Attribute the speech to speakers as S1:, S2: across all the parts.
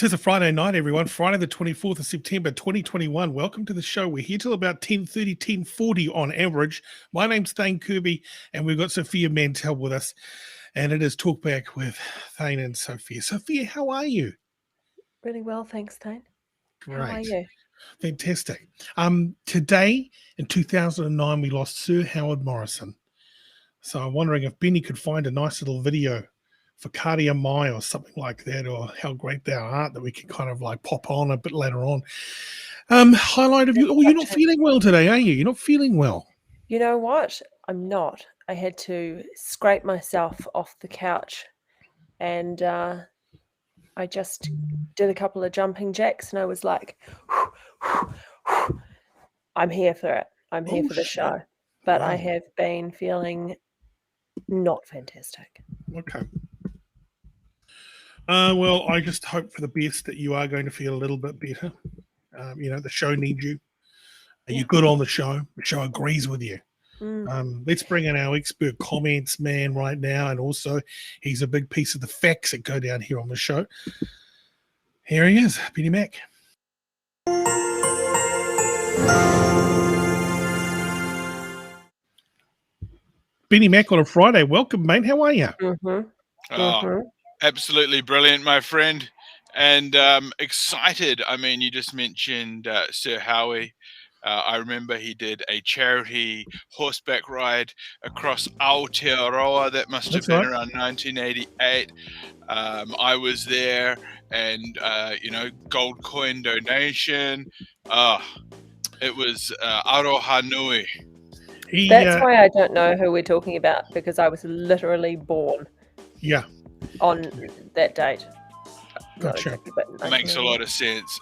S1: 'Tis a Friday night, everyone. Friday the 24th of September, 2021. Welcome to the show. We're here till about 10:30, 10:40 on average. My name's Thane Kirby, and we've got Sophia Mantel with us. And it is Talkback with Thane and Sophia. Sophia, how are you?
S2: Really well, thanks, Thane.
S1: Great.
S2: How are you?
S1: Fantastic. Today, in 2009, we lost Sir Howard Morrison. So I'm wondering if Benny could find a nice little video for Cardia Mai or something like that, or How Great Thou Art, that we can kind of like pop on a bit later on. Highlight of you. Oh, you're not feeling well today, are you? You're not feeling well.
S2: You know what? I'm not. I had to scrape myself off the couch, and I just did a couple of jumping jacks, and I was like, I'm here for it. I'm here for the show. But wow. I have been feeling not fantastic.
S1: Okay. Well, I just hope for the best that you are going to feel a little bit better. The show needs you. You're good on the show. The show agrees with you. Let's bring in our expert comments man right now, and also he's a big piece of the facts that go down here on the show. Here he is, Benny Mack. Benny Mack on a Friday. Welcome, mate. How are you?
S3: Absolutely brilliant, my friend, and excited. I mean, you just mentioned Sir Howie. I remember he did a charity horseback ride across Aotearoa. That must have been around 1988. I was there, and gold coin donation. It was aroha nui.
S2: That's why I don't know who we're talking about, because I was literally born.
S1: Yeah.
S2: On that date.
S1: Gotcha.
S3: Makes a lot of sense.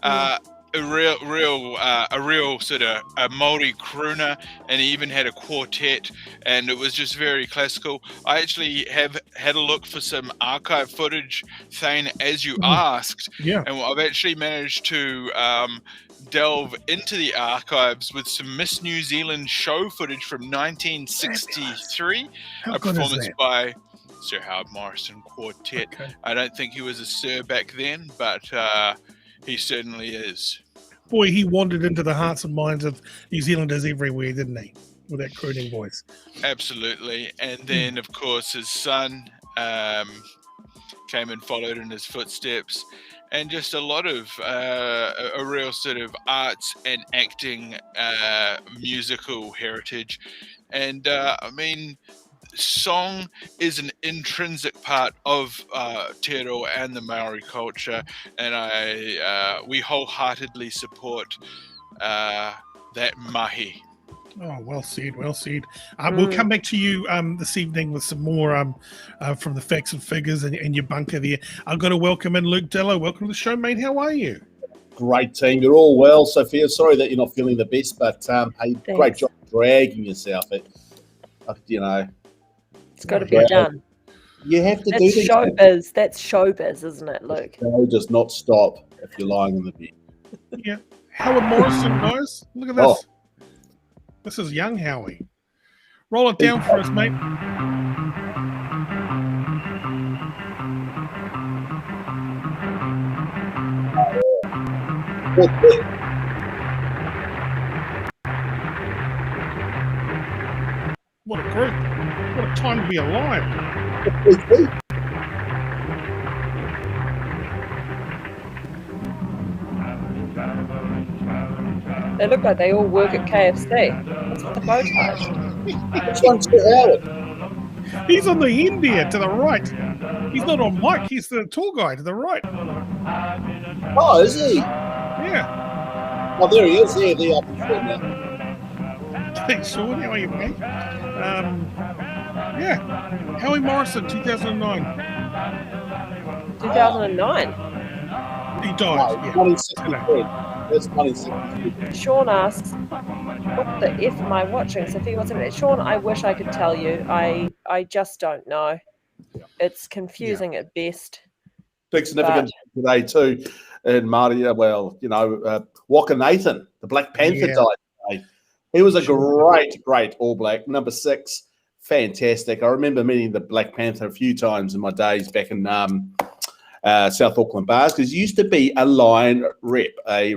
S3: A real sort of a Māori crooner, and he even had a quartet, and it was just very classical. I actually have had a look for some archive footage, Thane, as you asked.
S1: Yeah.
S3: And I've actually managed to delve into the archives with some Miss New Zealand show footage from 1963. A performance by Sir Howard Morrison Quartet.
S1: Okay.
S3: I don't think he was a sir back then, but he certainly is.
S1: Boy, he wandered into the hearts and minds of New Zealanders everywhere, didn't he? With that crooning voice.
S3: Absolutely. And then, of course, his son came and followed in his footsteps. And just a lot of a real sort of arts and acting musical heritage. And, song is an intrinsic part of Te Reo and the Maori culture, and we wholeheartedly support that mahi.
S1: Oh, well said. We'll come back to you this evening with some more from the facts and figures and your bunker there. I've got to welcome in Luke Dallow. Welcome to the show, mate. How are you?
S4: Great team. You're all well, Sophia. Sorry that you're not feeling the best, but hey, great job dragging yourself.
S2: It's got to be done.
S4: You have to do
S2: these showbiz. That's showbiz, isn't it, Luke?
S4: No, does not stop if you're lying on the bed.
S1: Yeah. Howard Morrison, guys. Look at this. Oh. This is young Howie. Roll it down for us, mate. What a group. What a time to be alive.
S2: They look like they all work at KFC. What's with the bow ties?
S4: Which one's Sir Howard?
S1: He's on the end there to the right. He's not on mic. He's the tall guy to the right.
S4: Oh, is he?
S1: Yeah.
S4: Oh, there he is. Yeah, there up in front now.
S1: Thanks, Sean. How are you, mate? Yeah. Howie Morrison, 2009.
S2: 2009?
S1: He died.
S4: No, 1963. That's 1963.
S2: Sean asks, what the F am I watching? Sophia, what's it? Sean, I wish I could tell you. I just don't know. It's confusing at best.
S4: Big significance today too in Māori. Well, Waka Nathan, the Black Panther, died today. He was a great All Black, number 6. Fantastic. I remember meeting the Black Panther a few times in my days back in South Auckland bars, because it used to be a line rep, a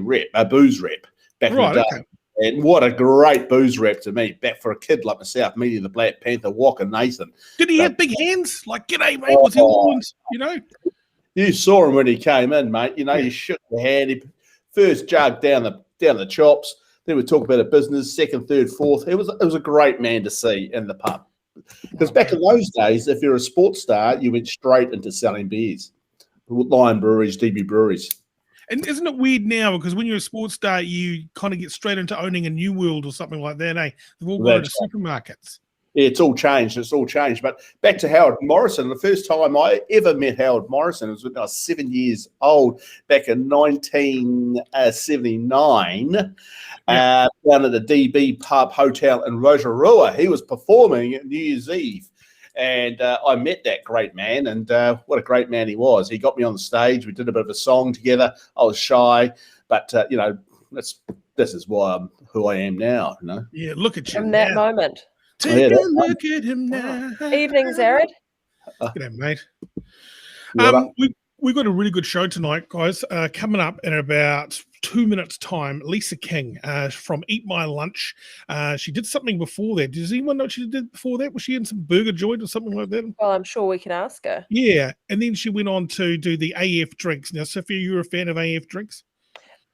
S4: booze rep back in the day.
S1: Okay.
S4: And what a great booze rep to me, back for a kid like myself, meeting the Black Panther, Walker Nathan.
S1: Did he have big hands? Like, g'day, mate. Was he Mullins? You know?
S4: You saw him when he came in, mate. You know, you shook the hand. He first jug down the chops. Then we talk about a business, second, third, fourth. It was a great man to see in the pub. Because back in those days, if you're a sports star, you went straight into selling beers. Lion Breweries, DB Breweries.
S1: And isn't it weird now? Because when you're a sports star, you kind of get straight into owning a New World or something like that, eh? They've all gone to supermarkets.
S4: Yeah, it's all changed. But back to Howard Morrison. The first time I ever met Howard Morrison was when I was 7 years old, back in 1979, down at the DB Pub Hotel in Rotorua. He was performing at New Year's Eve. And I met that great man, and what a great man he was. He got me on the stage. We did a bit of a song together. I was shy, but, you know, this is why I'm who I am now, you know.
S1: Yeah, look at you
S2: From that moment.
S1: Take a look at him now.
S2: Evening, Zared.
S1: G'day, mate.
S4: Yeah,
S1: We've got a really good show tonight, guys. Coming up in about 2 minutes' time, Lisa King from Eat My Lunch. She did something before that. Does anyone know what she did before that? Was she in some burger joint or something like that?
S2: Well, I'm sure we can ask her.
S1: Yeah, and then she went on to do the AF drinks. Now, Sophia, you're a fan of AF drinks?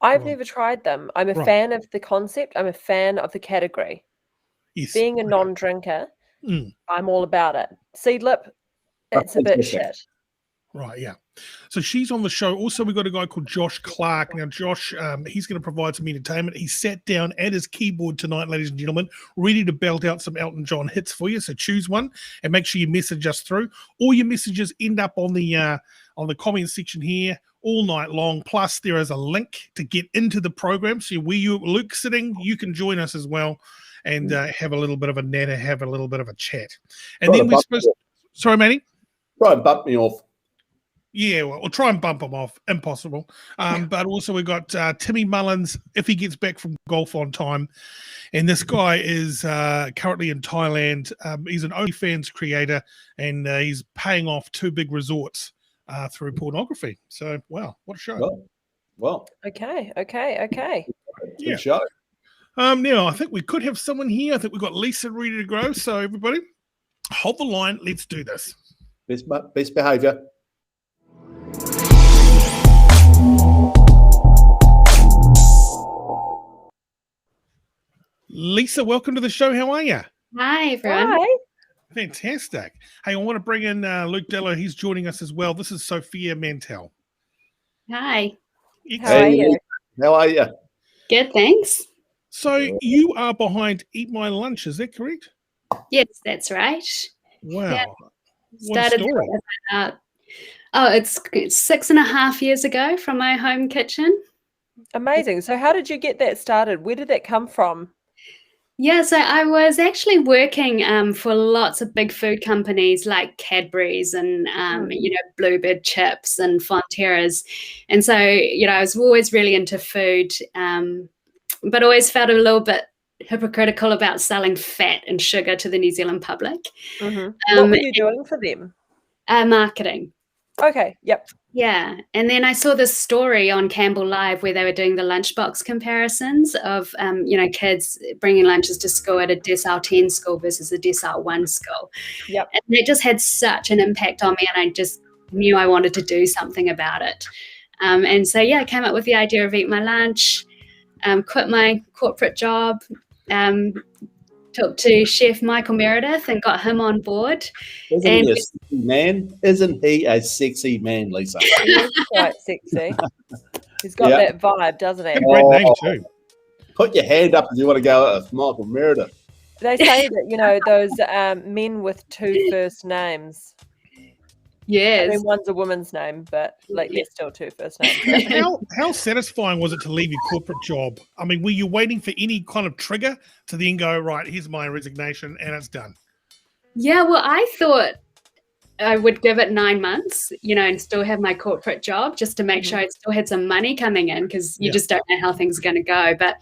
S2: I've never tried them. I'm a fan of the concept. I'm a fan of the category.
S1: Yes.
S2: Being a non-drinker, I'm all about it. Seedlip, it's a bit shit.
S1: Right, yeah. So she's on the show. Also, we've got a guy called Josh Clark. Now, Josh, he's going to provide some entertainment. He sat down at his keyboard tonight, ladies and gentlemen, ready to belt out some Elton John hits for you. So choose one and make sure you message us through. All your messages end up on the comment section here all night long. Plus, there is a link to get into the program. So where Luke's sitting, you can join us as well and have a little bit of a natter, have a little bit of a chat. And then we're supposed to... Sorry, Manny?
S4: Try and bump me off.
S1: Yeah, well, we'll try and bump him off. Impossible. But also we've got Timmy Mullins, if he gets back from golf on time. And this guy is currently in Thailand. He's an OnlyFans creator, and he's paying off 2 big resorts through pornography. So, wow, what a show.
S4: Well.
S2: Okay.
S4: Good show.
S1: Now, I think we could have someone here. I think we've got Lisa ready to go. So, everybody, hold the line. Let's do this.
S4: Best behaviour.
S1: Lisa, welcome to the show. How are you?
S5: Hi, everyone.
S2: Hi.
S1: Fantastic. Hey, I want to bring in Luke Dallow. He's joining us as well. This is Sophia Mantel.
S5: Hi.
S2: How are you?
S4: How are you?
S5: Good, thanks.
S1: So you are behind Eat My Lunch, is that correct?
S5: Yes, that's right.
S1: Wow.
S5: Yeah.
S1: What a story.
S5: It's 6.5 years ago from my home kitchen.
S2: Amazing. So how did you get that started? Where did that come from?
S5: Yeah, so I was actually working for lots of big food companies like Cadbury's and, Bluebird Chips and Fonterra's. And so, I was always really into food, but always felt a little bit hypocritical about selling fat and sugar to the New Zealand public.
S2: Mm-hmm. What were you doing for them?
S5: Marketing.
S2: Okay, yep.
S5: Yeah, and then I saw this story on Campbell Live where they were doing the lunchbox comparisons of, kids bringing lunches to school at a decile 10 school versus a decile 1 school.
S2: Yep.
S5: And it just had such an impact on me, and I just knew I wanted to do something about it. I came up with the idea of Eat My Lunch, quit my corporate job, talked to Chef Michael Meredith and got him on board.
S4: Isn't he a sexy man? Isn't he a sexy man, Lisa?
S2: He is quite sexy. He's got that vibe, doesn't he?
S1: Great name too.
S4: Put your hand up if you want to go with Michael Meredith.
S2: They say that, those men with 2 first names.
S5: Yes.
S2: I mean, one's a woman's name, but it's still 2 first names.
S1: How satisfying was it to leave your corporate job? I mean, were you waiting for any kind of trigger to then go, right, here's my resignation and it's done?
S5: Yeah, well, I thought I would give it 9 months, and still have my corporate job just to make sure I still had some money coming in, because you just don't know how things are going to go. But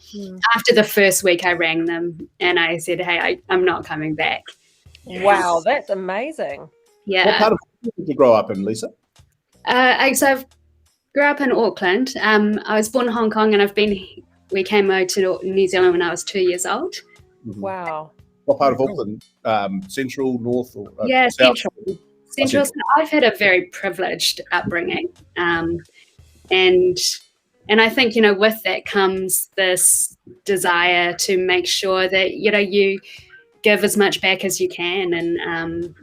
S5: after the first week, I rang them and I said, hey, I'm not coming back.
S2: Wow, that's amazing.
S5: Yeah.
S4: What part of did you grow up in, Lisa?
S5: So I've grew up in Auckland. I was born in Hong Kong, and we came over to New Zealand when I was 2 years old.
S4: Mhm.
S2: Wow.
S4: What part of Auckland? Central, north, or
S5: Yeah,
S4: south?
S5: Central. So I've had a very privileged upbringing, and I think, with that comes this desire to make sure that you give as much back as you can, and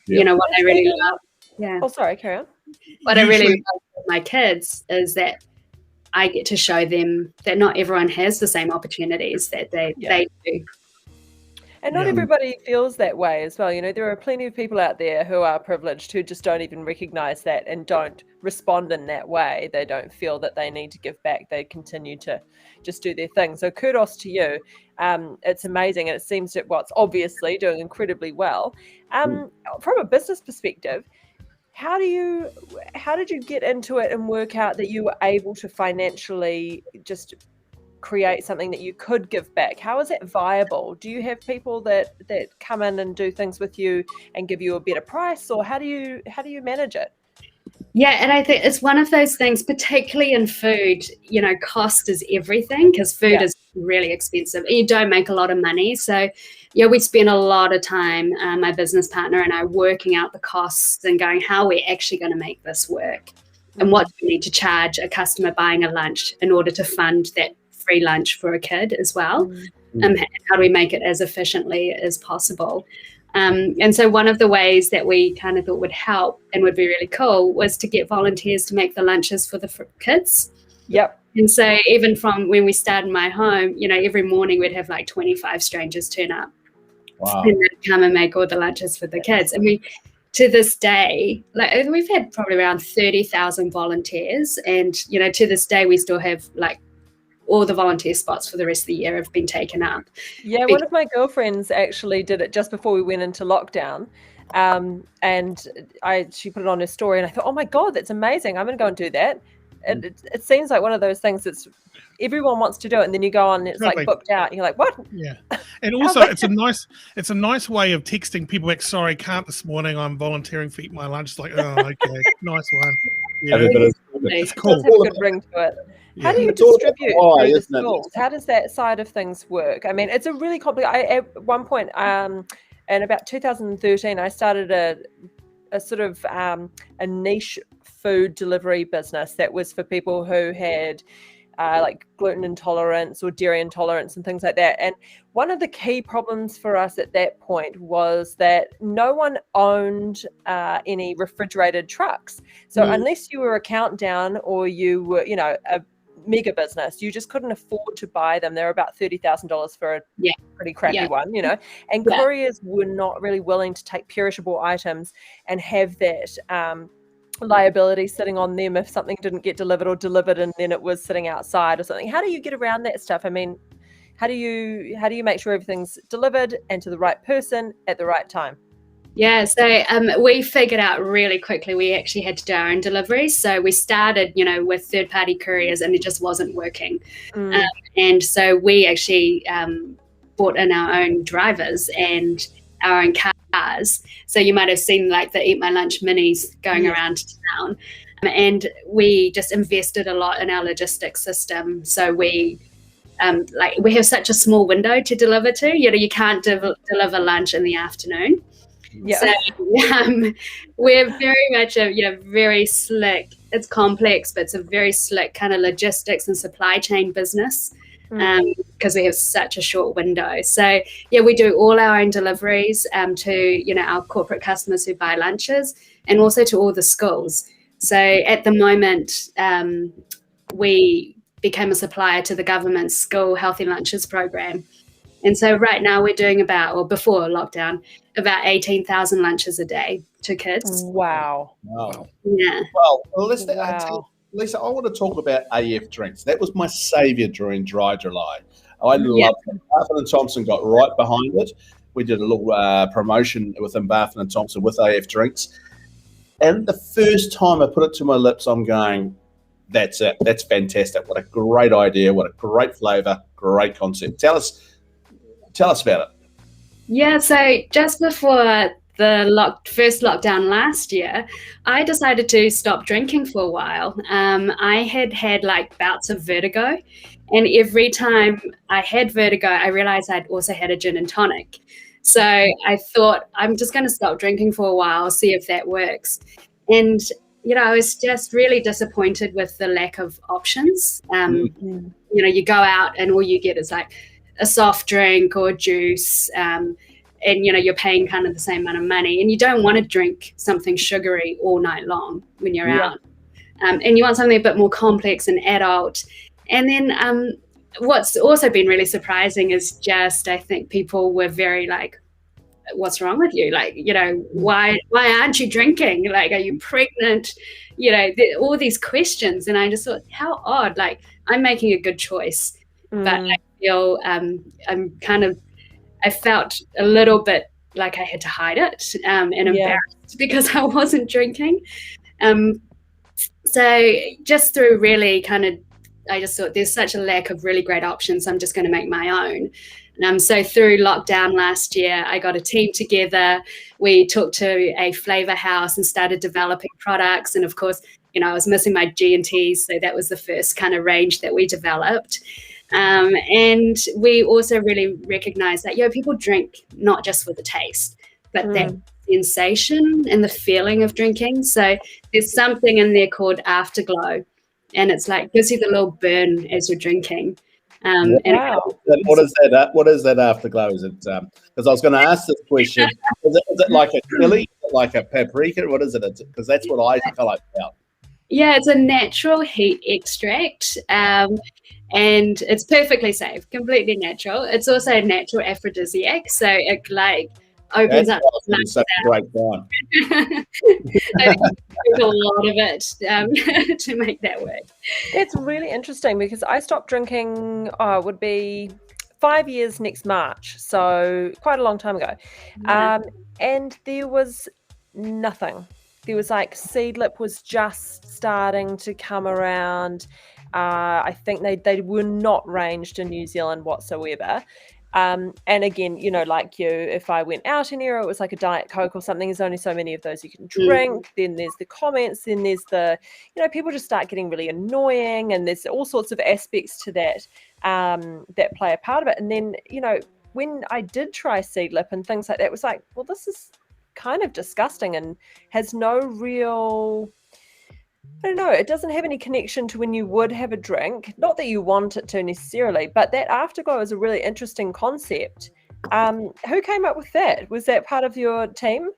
S5: what I really love. Yeah.
S2: Oh, sorry, carry on.
S5: What I really love with my kids is that I get to show them that not everyone has the same opportunities that they do.
S2: And not everybody feels that way as well. There are plenty of people out there who are privileged who just don't even recognize that and don't respond in that way. They don't feel that they need to give back. They continue to just do their thing. So kudos to you. It's amazing. And it seems that what's obviously doing incredibly well. From a business perspective, how did you get into it and work out that you were able to financially just create something that you could give back? How is it viable? Do you have people that come in and do things with you and give you a better price, or how do you manage it?
S5: Yeah, and I think it's one of those things, particularly in food, cost is everything, because food is really expensive and you don't make a lot of money. So we spend a lot of time, my business partner and I, working out the costs and going, how are we actually going to make this work? And what do we need to charge a customer buying a lunch in order to fund that free lunch for a kid as well? How do we make it as efficiently as possible? And so one of the ways that we kind of thought would help and would be really cool was to get volunteers to make the lunches for the kids.
S2: Yep.
S5: And so even from when we started my home, every morning we'd have like 25 strangers turn up.
S4: Wow.
S5: And they'd come and make all the lunches for the kids. And to this day, we've had probably around 30,000 volunteers. And, to this day, we still have all the volunteer spots for the rest of the year have been taken up.
S2: Yeah, one of my girlfriends actually did it just before we went into lockdown. And she put it on her story and I thought, oh my God, that's amazing. I'm going to go and do that. It seems like one of those things that's everyone wants to do it, and then you go on and it's like booked out and you're like, what?
S1: Yeah. And also it's a nice way of texting people back, sorry, can't this morning, I'm volunteering for Eat My Lunch. It's like, oh, okay, nice one. It's cool.
S2: It does have a good ring to it. How do you distribute through the schools? How does that side of things work? I mean, it's a really complicated. At one point, in about 2013, I started a sort of a niche food delivery business that was for people who had like gluten intolerance or dairy intolerance and things like that. And one of the key problems for us at that point was that no one owned any refrigerated trucks. So unless you were a Countdown or you were, a mega business, you just couldn't afford to buy them. They're about $30,000 for a pretty crappy one, and couriers were not really willing to take perishable items and have that liability sitting on them if something didn't get delivered or delivered and then it was sitting outside or something. How do you get around that stuff? I mean, how do you make sure everything's delivered and to the right person at the right time?
S5: Yeah, so we figured out really quickly we actually had to do our own deliveries. So we started, with third-party couriers and it just wasn't working. And so we actually brought in our own drivers and our own cars. So you might have seen the Eat My Lunch minis going around town. And we just invested a lot in our logistics system. So we have such a small window to deliver to. You can't deliver lunch in the afternoon. Yeah. So we're very much a very slick. It's complex, but it's a very slick kind of logistics and supply chain business because we have such a short window. So we do all our own deliveries to our corporate customers who buy lunches, and also to all the schools. So at the moment, we became a supplier to the government's school healthy lunches program. And so right now we're doing before lockdown, about 18,000 lunches a day to kids.
S2: Wow.
S5: Yeah.
S4: Well, Lisa, I want to talk about AF drinks. That was my saviour during Dry July. I loved it. Barton & Thompson got right behind it. We did a little promotion within Barton & Thompson with AF drinks. And the first time I put it to my lips, I'm going, that's it. That's fantastic. What a great idea. What a great flavour. Great concept. Tell us about it.
S5: Yeah, so just before the first lockdown last year, I decided to stop drinking for a while. I had like bouts of vertigo, and every time I had vertigo, I realized I'd also had a gin and tonic. So I thought, I'm just going to stop drinking for a while, see if that works. And, I was just really disappointed with the lack of options. You go out and all you get is like a soft drink or juice, and you're paying kind of the same amount of money, and you don't want to drink something sugary all night long when you're out, and you want something a bit more complex and adult. And then what's also been really surprising is just, I think people were very like, what's wrong with you? Like, why aren't you drinking? Like, are you pregnant? All these questions. And I just thought, how odd. Like, I'm making a good choice, but I feel I felt a little bit like I had to hide it and embarrassed because I wasn't drinking. So just through really I just thought there's such a lack of really great options. I'm just going to make my own. So through lockdown last year, I got a team together. We took to a flavor house and started developing products. And of course, I was missing my G&Ts. So that was the first kind of range that we developed. And we also really recognized that, people drink not just for the taste, but that sensation and the feeling of drinking. So there's something in there called afterglow, and it's like gives you the little burn as you're drinking.
S4: And what is that? What is that afterglow? Is it because I was going to ask this question? Is it like a chili, like a paprika? What is it? Because that's what I feel like about.
S5: Yeah, it's a natural heat extract. And it's perfectly safe, completely natural. It's also a natural aphrodisiac, so it opens up.
S4: That's such a great wine.
S5: I think a lot of it to make that work.
S2: It's really interesting because I stopped drinking. It would be 5 years next March, so quite a long time ago. And there was nothing. There was Seedlip was just starting to come around. I think they were not ranged in New Zealand whatsoever. And again, like you, if I went out in here, it was like a Diet Coke or something. There's only so many of those you can drink. Then there's the comments. Then there's the, people just start getting really annoying. And there's all sorts of aspects to that that play a part of it. And then, when I did try Seedlip and things like that, it was like, well, this is kind of disgusting and has no real... I don't know, it doesn't have any connection to when you would have a drink. Not that you want it to necessarily, but that afterglow is a really interesting concept. Who came up with that? Was that part of your team?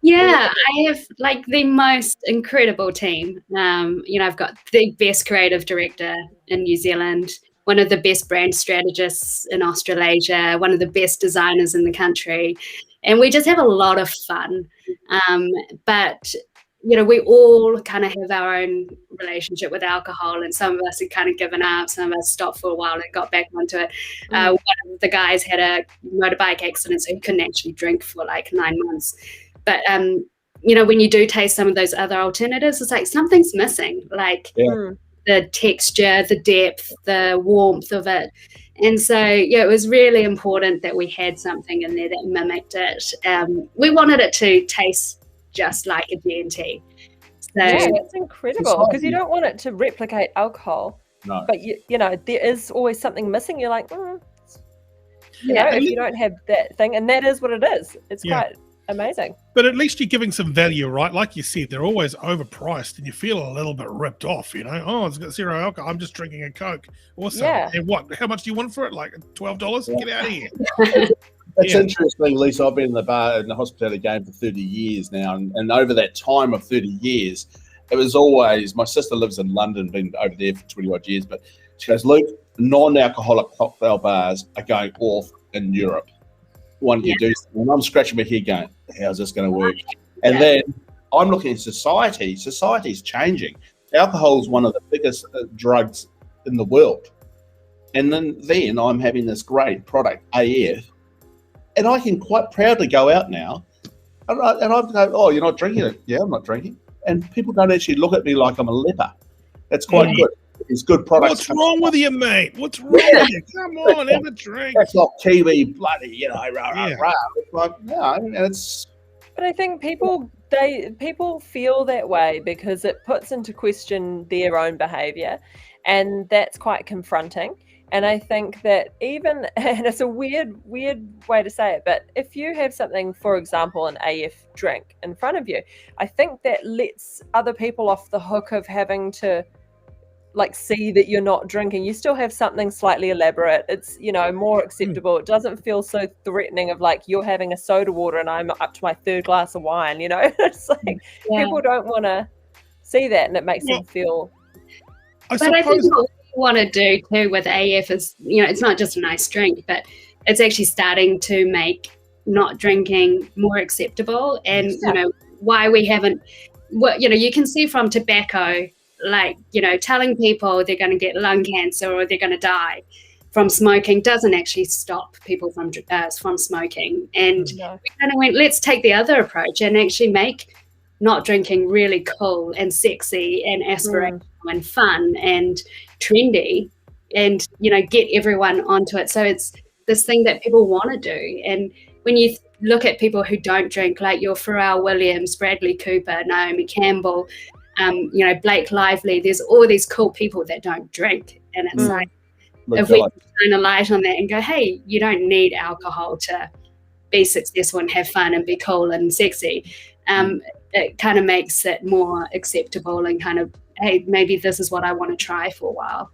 S5: Yeah, I have the most incredible team. I've got the best creative director in New Zealand, one of the best brand strategists in Australasia, one of the best designers in the country. And we just have a lot of fun. But we all kind of have our own relationship with alcohol, and some of us had kind of given up, some of us stopped for a while and got back onto it. One of the guys had a motorbike accident, so he couldn't actually drink for 9 months. But, when you do taste some of those other alternatives, it's like something's missing, the texture, the depth, the warmth of it. And so, it was really important that we had something in there that mimicked it. We wanted it to taste just like a G&T. So
S2: it's incredible because you don't want it to replicate alcohol.
S4: No.
S2: But there is always something missing. You're like, if you don't have that thing, and that is what it is. It's quite amazing.
S1: But at least you're giving some value, right? Like you said, they're always overpriced, and you feel a little bit ripped off. Oh, it's got zero alcohol. I'm just drinking a Coke. Awesome. Yeah. And what? How much do you want for it? Like $12? Get out of here.
S4: That's interesting, Lisa. I've been in the hospitality game for 30 years now, and over that time of 30 years, it was always, my sister lives in London, been over there for 20-odd years, but she goes, Luke, non-alcoholic cocktail bars are going off in Europe. Why don't you do something? And I'm scratching my head going, how's this going to work? And then I'm looking at society. Society's changing. Alcohol is one of the biggest drugs in the world. And then I'm having this great product, AF, and I can quite proudly go out now and I go, oh, you're not drinking it? Yeah, I'm not drinking. And people don't actually look at me like I'm a leper. That's quite good. It's good products.
S1: What's wrong with you, mate? What's wrong with you? Come on, have a drink.
S4: That's not Kiwi bloody, rah, rah, rah. It's like, and
S2: But I think people feel that way because it puts into question their own behavior, and that's quite confronting. And I think that and it's a weird way to say it, but if you have something, for example, an AF drink in front of you, I think that lets other people off the hook of having to like see that you're not drinking. You still have something slightly elaborate. It's, more acceptable. It doesn't feel so threatening of like you're having a soda water and I'm up to my third glass of wine, It's like people don't want to see that, and it makes them feel.
S5: I think what we want to do too with AF is, it's not just a nice drink, but it's actually starting to make not drinking more acceptable. And, why we haven't, you can see from tobacco, like, telling people they're going to get lung cancer or they're going to die from smoking doesn't actually stop people from smoking. And we kind of went, let's take the other approach and actually make not drinking really cool and sexy and aspirational and fun and trendy, and get everyone onto it. So it's this thing that people want to do. And when you look at people who don't drink, like your Pharrell Williams, Bradley Cooper, Naomi Campbell, Blake Lively, there's all these cool people that don't drink. And it's like, if we shine a light on that and go, hey, you don't need alcohol to be successful and have fun and be cool and sexy, it kind of makes it more acceptable and kind of, hey, maybe this is what I want to try for a while.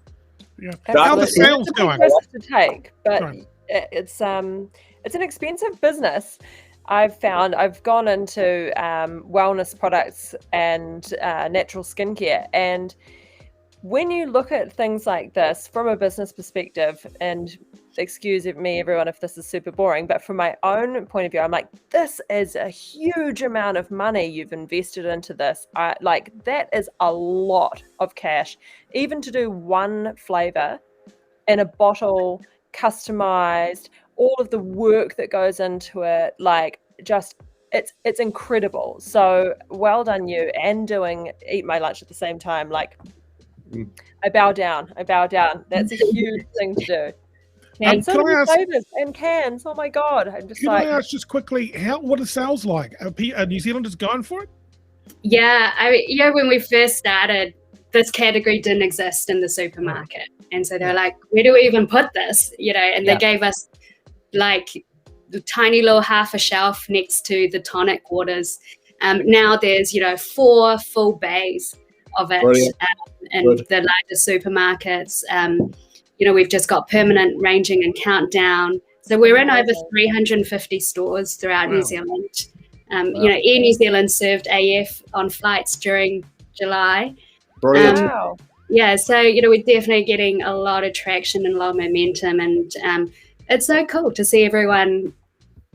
S1: Yeah. How the sales going?
S2: To take, but it's an expensive business. I've gone into wellness products and natural skincare, and when you look at things like this from a business perspective, and excuse me everyone if this is super boring, but from my own point of view, I'm like, this is a huge amount of money you've invested into this. That is a lot of cash, even to do one flavor in a bottle, customized, all of the work that goes into it, it's incredible. So well done you, and doing Eat My Lunch at the same time. I bow down. That's a huge thing to do. And so many flavors and cans. Oh my God. I'm just
S1: I ask just quickly, what are sales like? Are New Zealanders going for it?
S5: Yeah. When we first started, this category didn't exist in the supermarket. And so they were like, where do we even put this? And they gave us like the tiny little half a shelf next to the tonic waters. Now there's, 4 full bays of it in the largest supermarkets. We've just got permanent ranging and countdown. So we're in over 350 stores throughout New Zealand. Air New Zealand served AF on flights during July.
S4: Brilliant.
S2: Wow.
S5: Yeah, so, we're definitely getting a lot of traction and a lot of momentum. And it's so cool to see everyone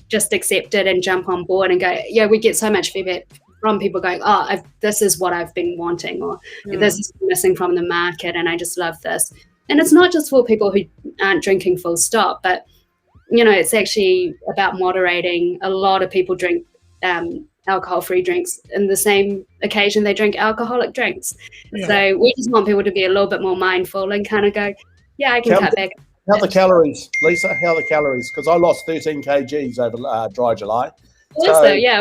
S5: just accept it and jump on board and go, we get so much feedback from people going, this is what I've been wanting, or this is missing from the market, and I just love this. And it's not just for people who aren't drinking full stop, but, it's actually about moderating. A lot of people drink alcohol-free drinks in the same occasion they drink alcoholic drinks. Yeah. So we just want people to be a little bit more mindful and kind of go, I can cut back.
S4: How are the calories, Lisa? How are the calories? Because I lost 13 kgs over dry July.
S5: Also, yeah.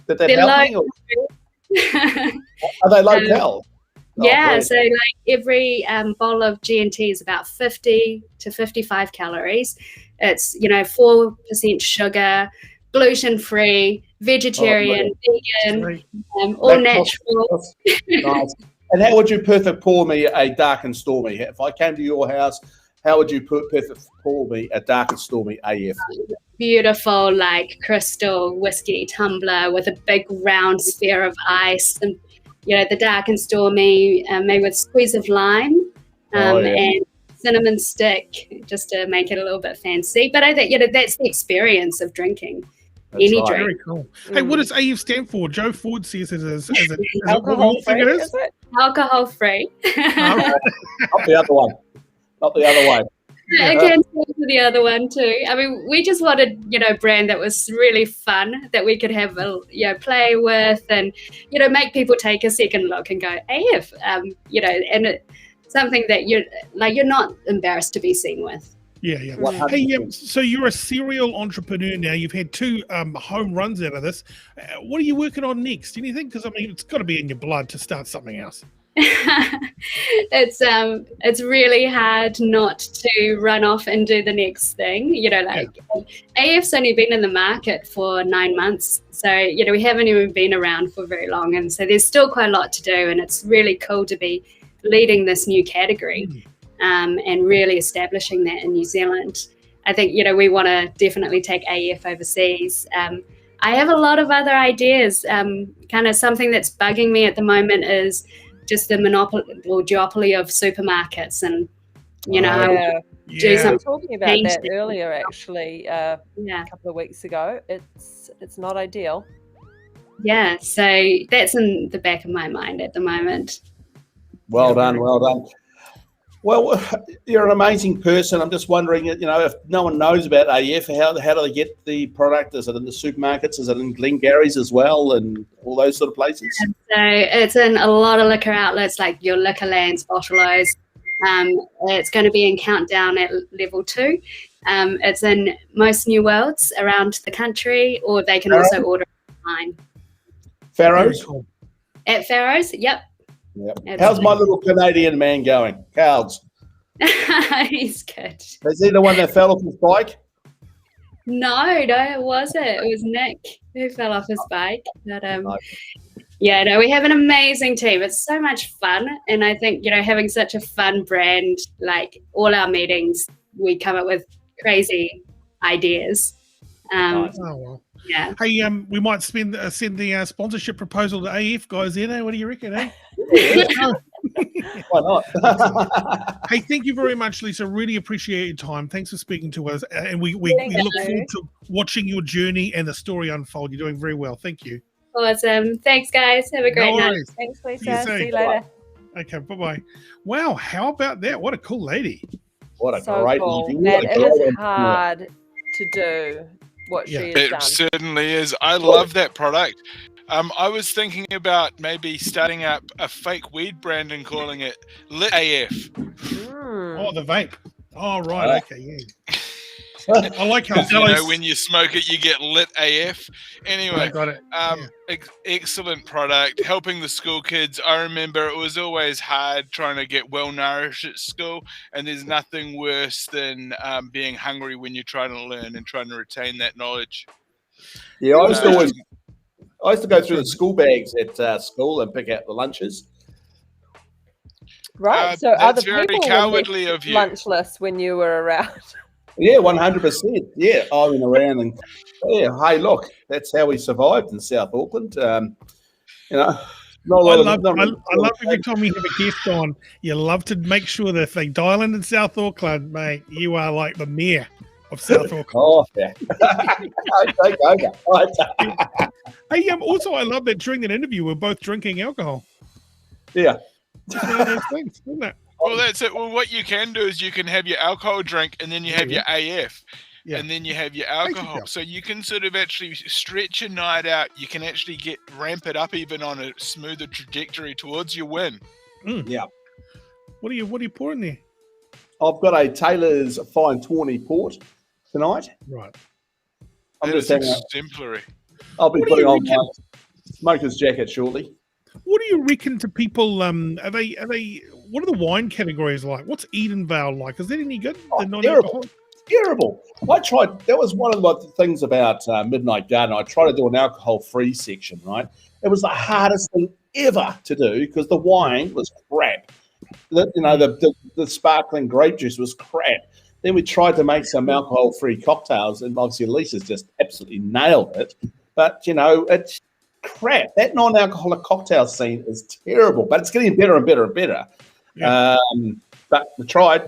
S4: Did that help me? Are they low cal?
S5: So like every bottle of G&T is about 50 to 55 calories. It's 4% sugar, gluten-free, vegetarian, vegan, all natural.
S4: Nice. And how would you perfect pour me a dark and stormy? If I came to your house, how would you perfect pour me a dark and stormy AF?
S5: Beautiful, like crystal whiskey tumbler with a big round sphere of ice, and the dark and stormy, made with squeeze of lime and cinnamon stick, just to make it a little bit fancy. But I think that's the experience of drinking. Any drink.
S1: Very cool. Hey, what does AF stand for? Joe Ford says it is. Is it alcohol free? Is it?
S5: Alcohol free.
S4: Not the other one. Not the other way.
S5: I can stand for the other one too. I mean, we just wanted, a brand that was really fun, that we could have play with, and make people take a second look and go AF. And something that you're not embarrassed to be seen with.
S1: Yeah, yeah.
S4: 100%.
S1: Hey, so you're a serial entrepreneur now. You've had 2 home runs out of this. What are you working on next? Anything? Because I mean, it's got to be in your blood to start something else.
S5: It's really hard not to run off and do the next thing. AF's only been in the market for 9 months, so we haven't even been around for very long, and so there's still quite a lot to do, and it's really cool to be leading this new category and really establishing that in New Zealand. I think we want to definitely take AF overseas. I have a lot of other ideas. Kind of something that's bugging me at the moment is just the monopoly or duopoly of supermarkets, and do something.
S2: Talking about that earlier, actually, a couple of weeks ago. It's not ideal.
S5: Yeah, so that's in the back of my mind at the moment.
S4: Well done. Well, you're an amazing person. I'm just wondering, if no one knows about AF, how do they get the product? Is it in the supermarkets? Is it in Glengarry's as well, and all those sort of places?
S5: So it's in a lot of liquor outlets like your Liquorlands, Bottle-O's. It's going to be in Countdown at level 2. It's in most New Worlds around the country, or they can also order online.
S4: Farrow's?
S5: At Farrow's, yep.
S4: How's my little Canadian man going? Carls?
S5: He's good.
S4: Is he the one that fell off his bike?
S5: No, it wasn't. It was Nick who fell off his bike. But we have an amazing team. It's so much fun, and I think having such a fun brand, like all our meetings, we come up with crazy ideas.
S1: Oh well.
S5: Yeah.
S1: Hey, we might send the sponsorship proposal to AF guys in. What do you reckon?
S4: Why not?
S1: Hey, thank you very much, Lisa. Really appreciate your time. Thanks for speaking to us, and we look forward to watching your journey and the story unfold. You're doing very well. Thank you.
S5: Awesome. Thanks, guys. Have a great night.
S2: Thanks, Lisa. See you later.
S1: Okay, bye-bye. Wow, how about that? What a cool lady.
S4: What a great lady.
S2: Man, it is hard to do what she has done.
S3: It certainly is. I love that product. I was thinking about maybe starting up a fake weed brand and calling it Lit AF.
S1: Oh, the vape. Oh, right. Okay, yeah. I like how
S3: when you smoke it, you get lit AF. Anyway,
S1: I got it.
S3: Excellent product, helping the school kids. I remember it was always hard trying to get well nourished at school, and there's nothing worse than being hungry when you're trying to learn and trying to retain that knowledge.
S4: Yeah, I used to go through the school bags at school and pick out the lunches.
S2: Right, so other
S3: very
S2: people
S3: cowardly
S2: were
S3: of you.
S2: lunchless when you were around.
S4: Yeah, 100%. Yeah, I went around and hey, look, that's how we survived in South Auckland.
S1: I love every time you have a guest on. You love to make sure that if they dial in South Auckland, mate, you are like the mayor of South Auckland.
S4: Oh, yeah. Take over.
S1: Hey, also, I love that during that interview, we're both drinking alcohol.
S4: Yeah.
S1: It's one of those things, isn't it?
S3: Well, that's it. Well, what you can do is you can have your alcohol drink, and then you have your AF, and then you have your alcohol. So you can sort of actually stretch your night out. You can actually ramp it up even on a smoother trajectory towards your win.
S4: Yeah.
S1: What are you pouring there?
S4: I've got a Taylor's Fine Tawny Port tonight.
S1: Right.
S3: That is exemplary.
S4: I'll be putting on my smoker's jacket shortly.
S1: What do you reckon to people? Are they? What are the wine categories like? What's Edenvale like? Is that any good?
S4: Terrible. I tried. That was one of the things about Midnight Garden. I tried to do an alcohol-free section. Right. It was the hardest thing ever to do because the wine was crap. The sparkling grape juice was crap. Then we tried to make some alcohol-free cocktails, and obviously Lisa's just absolutely nailed it. But it's crap. That non-alcoholic cocktail scene is terrible, but it's getting better and better and better. Yeah. But we tried.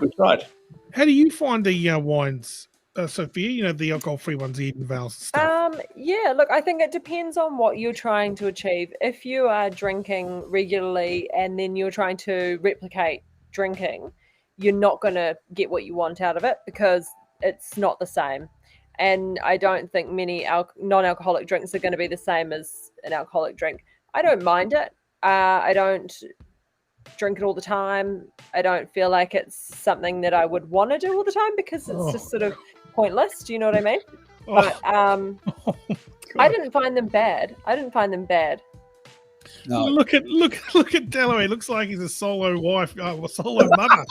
S1: How do you find the wines, Sophia? The alcohol-free ones, the Edenvale stuff.
S2: Yeah, look, I think it depends on what you're trying to achieve. If you are drinking regularly and then you're trying to replicate drinking, you're not going to get what you want out of it because it's not the same. And I don't think many non-alcoholic drinks are going to be the same as an alcoholic drink. I don't mind it. I don't drink it all the time. I don't feel like it's something that I would want to do all the time because it's just sort of pointless. Do you know what I mean? But I didn't find them bad.
S1: No. Look at Dallow. He looks like he's a solo wife, a solo mother.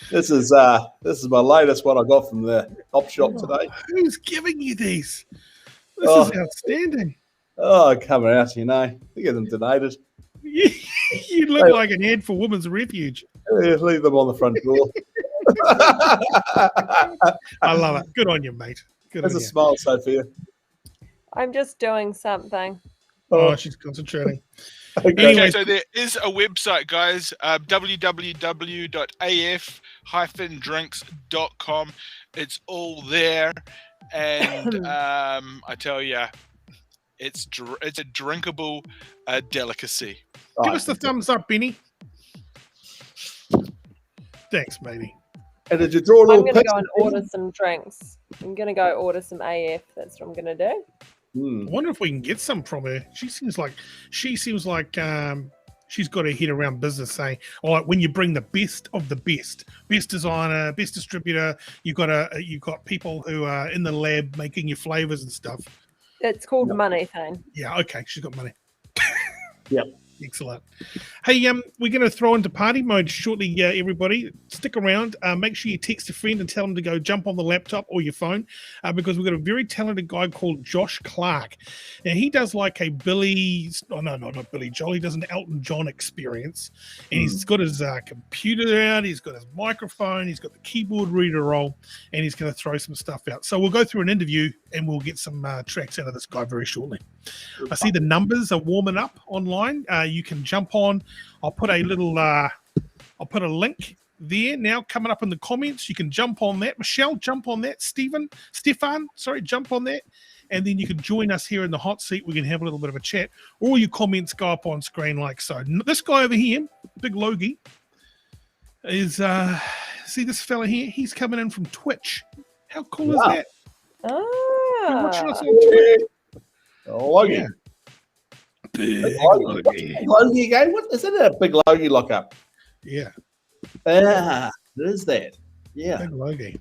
S4: This is my latest one I got from the op shop today.
S1: Who's giving you these? This is outstanding.
S4: Oh, coming out, you know. You get them donated.
S1: You look like an ad for Women's Refuge.
S4: Yeah, leave them on the front door.
S1: I love it. Good on you, mate.
S4: There's a smile, Sophia.
S2: I'm just doing something.
S1: Oh, she's concentrating.
S3: Okay, so there is a website, guys, www.af-drinks.com. It's all there, and I tell you, it's a drinkable delicacy.
S1: Give us the thumbs up, Benny. Thanks, matey.
S4: And did you draw a little
S2: I'm going to go and order some drinks. I'm going to go order some AF. That's what I'm going to do.
S1: I wonder if we can get some from her. She seems like she's got her head around business, saying, "All right, when you bring the best of the best designer, best distributor, you've got people who are in the lab making your flavors and stuff."
S2: It's called money, Thane.
S1: Yeah, okay, she's got money.
S4: Yep.
S1: Excellent. Hey, we're going to throw into party mode shortly, everybody. Stick around. Make sure you text a friend and tell them to go jump on the laptop or your phone because we've got a very talented guy called Josh Clark. Now, he does like a not Billy Joel. He does an Elton John experience. And he's got his computer out. He's got his microphone. He's got the keyboard reader roll. And he's going to throw some stuff out. So we'll go through an interview and we'll get some tracks out of this guy very shortly. I see the numbers are warming up online. You can jump on. I'll put a link there now coming up in the comments. You can jump on that. Michelle, jump on that. Stefan, jump on that. And then you can join us here in the hot seat. We can have a little bit of a chat. All your comments go up on screen like so. This guy over here, Big Logie, is see this fella here? He's coming in from Twitch. How cool is that?
S2: Oh,
S1: watching us on Twitch.
S4: Logie.
S1: Yeah. Big
S4: Logie again? What is it? A Big Logie lockup?
S1: Yeah.
S4: There is that. Yeah.
S1: Big Logie.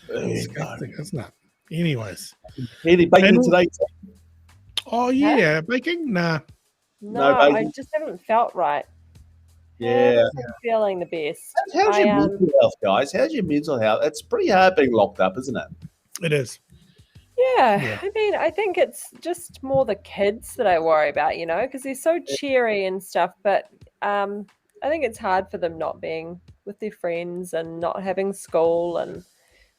S1: Disgusting, isn't it? Anyways.
S4: Any baking today?
S1: Oh yeah, baking? Nah.
S2: No, I just haven't felt right.
S4: Yeah.
S2: I'm feeling the best.
S4: How's your mental health, guys? How's your mental health? It's pretty hard being locked up, isn't it?
S1: It is.
S2: Yeah, I mean, I think it's just more the kids that I worry about, you know, because they're so cheery and stuff. But I think it's hard for them not being with their friends and not having school and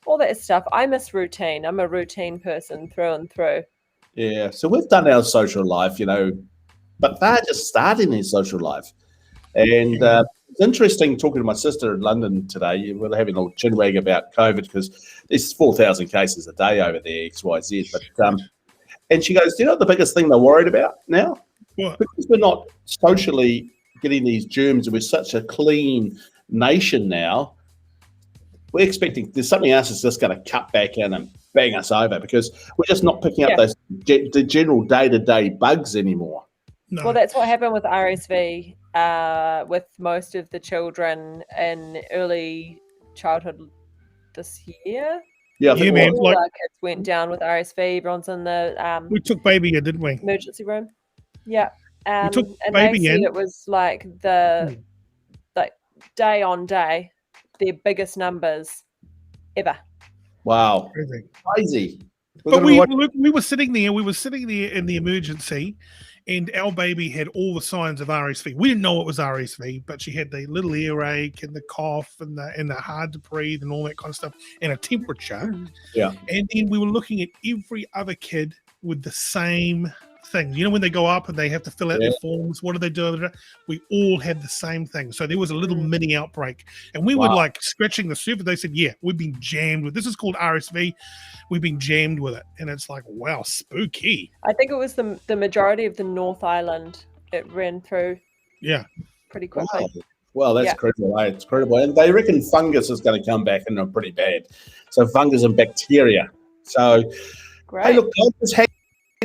S2: all that stuff. I miss routine. I'm a routine person through and through.
S4: Yeah, so we've done our social life, you know, but they're just starting their social life. And it's interesting talking to my sister in London today. We're having a little chinwag about COVID because there's 4,000 cases a day over there, XYZ. But and she goes, "Do you know what the biggest thing they're worried about now?
S1: What?
S4: Because we're not socially getting these germs and we're such a clean nation now, we're expecting there's something else that's just going to cut back in and bang us over because we're just not picking up those the general day-to-day bugs anymore."
S1: No.
S2: Well, that's what happened with RSV. With most of the children in early childhood this year.
S4: Yeah,
S1: man.
S2: All our kids went down with RSV. Everyone's in the
S1: we took baby in, didn't we?
S2: Emergency room. Yeah.
S1: We took
S2: and
S1: baby
S2: they said
S1: in.
S2: it was like the day on day, their biggest numbers ever.
S4: Wow. Crazy.
S1: But we were sitting there. We were sitting there in the emergency, and our baby had all the signs of RSV. We didn't know it was RSV, but she had the little earache and the cough and the hard to breathe and all that kind of stuff, and a temperature.
S4: Yeah.
S1: And then we were looking at every other kid with the same thing. You know, when they go up and they have to fill out their forms, what do they do? We all had the same thing. So there was a little mini outbreak, and we were like scratching the surface. They said, "Yeah, we've been jammed with this. Is called RSV. We've been jammed with it," and it's like, wow, spooky.
S2: I think it was the majority of the North Island. It ran through.
S1: Yeah.
S2: Pretty quickly.
S4: Wow. Well, that's credible. Eh? It's credible, and they reckon fungus is going to come back and pretty bad. So fungus and bacteria. So,
S2: Great.
S4: hey, look, guys, just hang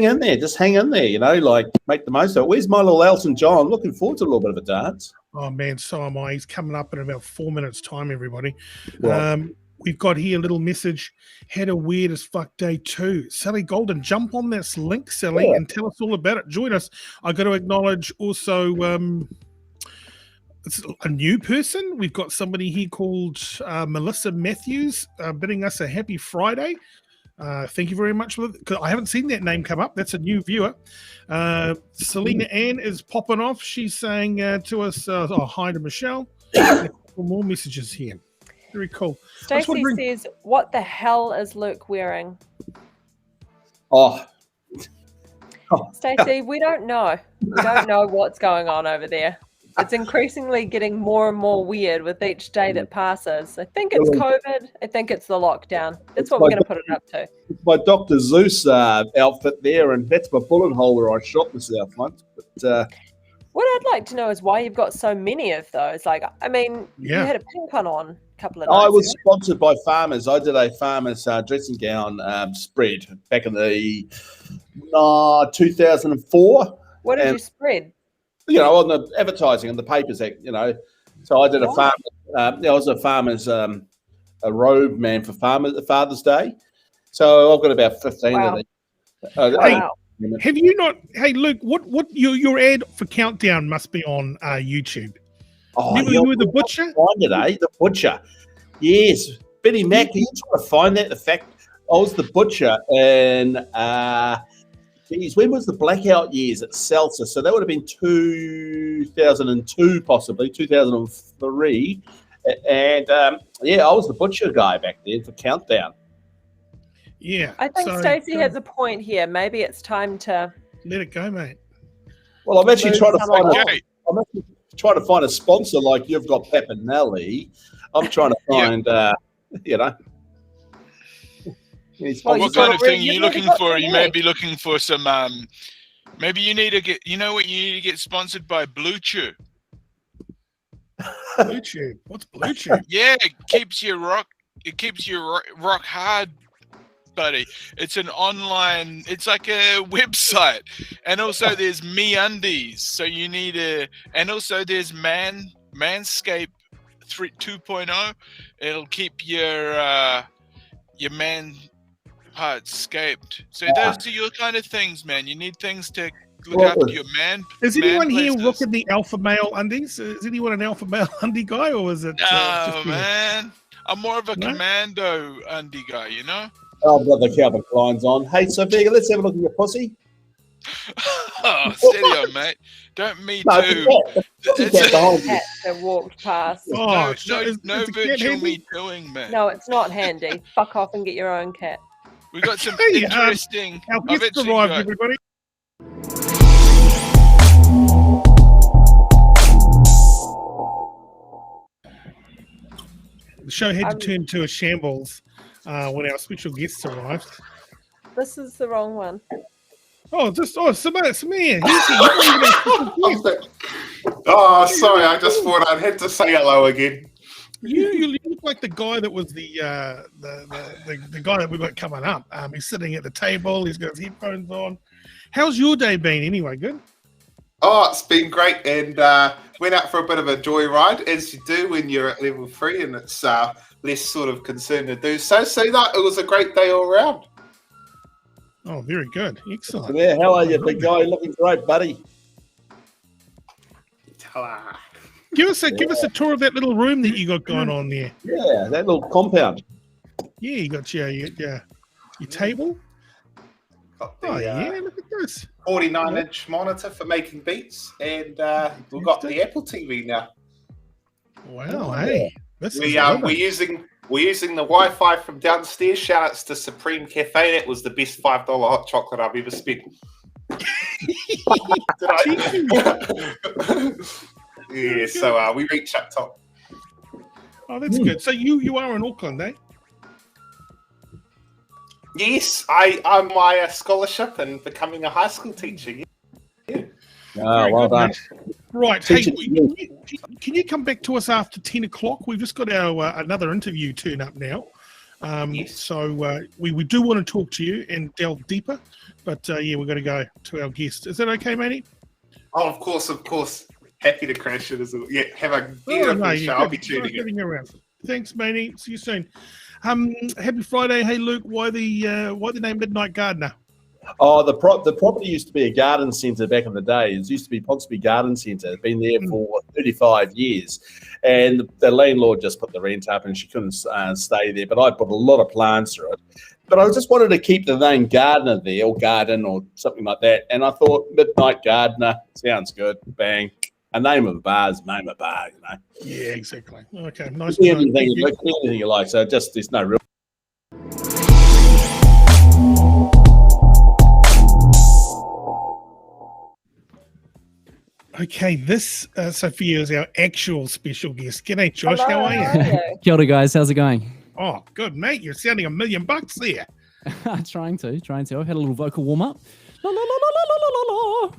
S4: in there. Just hang in there, like make the most of it. Where's my little Elton John? Looking forward to a little bit of a dance.
S1: Oh, man, so am I. He's coming up in about 4 minutes' time, everybody.
S4: Right.
S1: We've got here a little message. Had a weird as fuck day too. Sally Golden, jump on this link, Sally, and tell us all about it. Join us. I got to acknowledge also it's a new person. We've got somebody here called Melissa Matthews bidding us a happy Friday. Thank you very much. Because I haven't seen that name come up. That's a new viewer. Selena Ann is popping off. She's saying to us, hi to Michelle. A couple more messages here. Very cool.
S2: Stacey says, what the hell is Luke wearing?
S4: Oh.
S2: Stacey, we don't know. We don't know what's going on over there. It's increasingly getting more and more weird with each day that passes. I think it's COVID. I think it's the lockdown. That's what we're going to put it up to.
S4: It's my Dr. Zeus outfit there, and that's my bullet hole where I shot myself once. But
S2: what I'd like to know is why you've got so many of those. Like, I mean, you had a pink one on a couple of nights
S4: I was
S2: ago.
S4: sponsored by Farmers. I did a Farmers dressing gown spread back in the 2004.
S2: What did you spread?
S4: On the advertising and the papers, So I did a farmer. I was a farmer's a robe man for Father's Day. So I've got about 15 of these.
S2: Wow.
S1: Have you not? Hey, Luke, what your ad for Countdown must be on YouTube.
S4: Oh,
S1: you were the butcher.
S4: Find it, The butcher. Yes, Benny Mack. Are you trying to find that? The fact I was the butcher and. When was the blackout years at Seltzer? So that would have been 2002, possibly 2003. And I was the butcher guy back then for Countdown.
S1: Yeah.
S2: I think Stacey has a point here. Maybe it's time to
S1: let it go, mate.
S4: Well, I'm actually trying to find a sponsor like you've got Papinelli. I'm trying to find,
S3: what kind of thing are you looking for? You may be looking for some. Maybe you need to get. You know what? You need to get sponsored by Blue Chew.
S1: Blue Chew. What's Blue Chew?
S3: Yeah, it keeps you rock hard, buddy. It's an online. It's like a website, and also there's MeUndies. So you need and also there's Manscaped 2.0. It'll keep your man parts scaped. So those are your kind of things, man. You need things to look after your man.
S1: Is anyone here rocking the alpha male undies? Is anyone an alpha male undie guy, or is it?
S3: No, man. I'm more of a commando undie guy,
S4: Oh, brother, Calvin Klein's on. Hey, Sophia, let's have a look at your pussy.
S3: Oh, steady on, mate. Don't me too.
S2: It's a cat that walked past.
S3: Oh, no virtual me tooing, man.
S2: No, it's not handy. Fuck off and get your own cat.
S3: We got some interesting.
S1: Our guests arrived, everybody. The show had to turn to a shambles when our special guests arrived.
S2: This is the wrong one.
S1: Samir.
S6: Oh, sorry. I just thought I'd had to say hello again.
S1: You look like the guy that was the guy that we've got coming up. He's sitting at the table. He's got his headphones on. How's your day been anyway? Good?
S6: Oh, it's been great. And went out for a bit of a joyride, as you do when you're at level 3 and it's less sort of concern to do so. So it was a great day all around.
S1: Oh, very good. Excellent.
S4: Yeah, how are you, big guy? Looking great, buddy.
S1: Give us a tour of that little room that you got going on there.
S4: Yeah, that little compound.
S1: Yeah, you got your table.
S6: Got the,
S1: look at this.
S6: 49-inch monitor for making beats, and we've got the Apple TV now.
S1: Wow, hey.
S6: We're using the Wi-Fi from downstairs. Shout outs to Supreme Cafe. That was the best $5 hot chocolate I've ever spent. Yeah, so we reach up top.
S1: Oh, that's good. So you are in Auckland, eh?
S6: Yes, I'm my scholarship and becoming a high school teacher. Yeah.
S4: Oh, well done.
S1: Right. Hey, can you come back to us after 10 o'clock? We've just got our another interview turn up now.
S6: Yes.
S1: So we do want to talk to you and delve deeper, but yeah, we're going to go to our guest. Is that okay, matey?
S6: Oh, of course. Happy to crash it as well. Yeah, have a beautiful show. I'll be tuning in.
S1: Around. Thanks, matey. See you soon. Happy Friday. Hey, Luke, why the name Midnight Gardener?
S4: Oh, the property used to be a garden centre back in the day. It used to be Ponsonby Garden Centre. It's been there for 35 years. And the landlord just put the rent up and she couldn't stay there. But I put a lot of plants through it. But I just wanted to keep the name Gardener there, or Garden, or something like that. And I thought Midnight Gardener sounds good. Bang. A name of a bar is name of a bar, you know.
S1: Yeah, exactly. Okay, nice.
S4: Anything you like. So just there's no real.
S1: Okay, this Sophia is our actual special guest. G'day, Josh. Hello, how are you?
S7: Kia ora, guys. How's it going?
S1: Oh, good, mate. You're sounding $1 million there.
S7: trying to. I've had a little vocal warm up. La, la, la, la, la, la, la.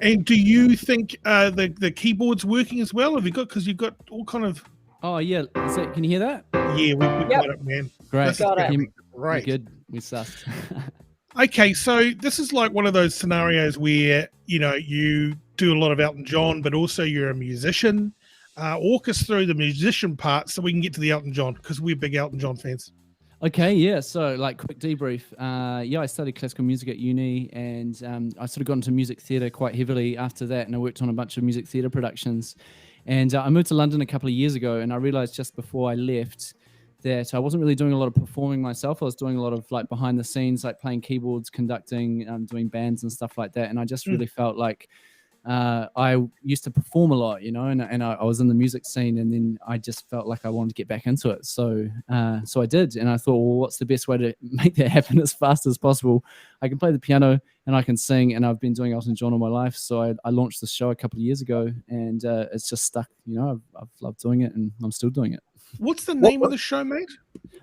S1: And do you think the keyboard's working as well? Have you got, because you've got all kind of...
S7: Oh, yeah. Can you hear that?
S1: Yeah, we got it, man.
S7: Great.
S1: Got it.
S7: Right. Good. We sussed.
S1: Okay, so this is like one of those scenarios where, you know, you do a lot of Elton John, but also you're a musician. Walk us through the musician part so we can get to the Elton John, because we're big Elton John fans.
S7: Okay, yeah. So, like, quick debrief. I studied classical music at uni, and I sort of got into music theatre quite heavily after that, and I worked on a bunch of music theatre productions. And I moved to London a couple of years ago, and I realised just before I left that I wasn't really doing a lot of performing myself. I was doing a lot of like behind the scenes, like playing keyboards, conducting, doing bands and stuff like that. And I just really felt like I used to perform a lot, you know, and I was in the music scene, and then I just felt like I wanted to get back into it. So I did. And I thought, well, what's the best way to make that happen as fast as possible? I can play the piano and I can sing, and I've been doing Elton John all my life. So I launched this show a couple of years ago, and it's just stuck, you know. I've loved doing it, and I'm still doing it.
S1: What's the name of the show, mate?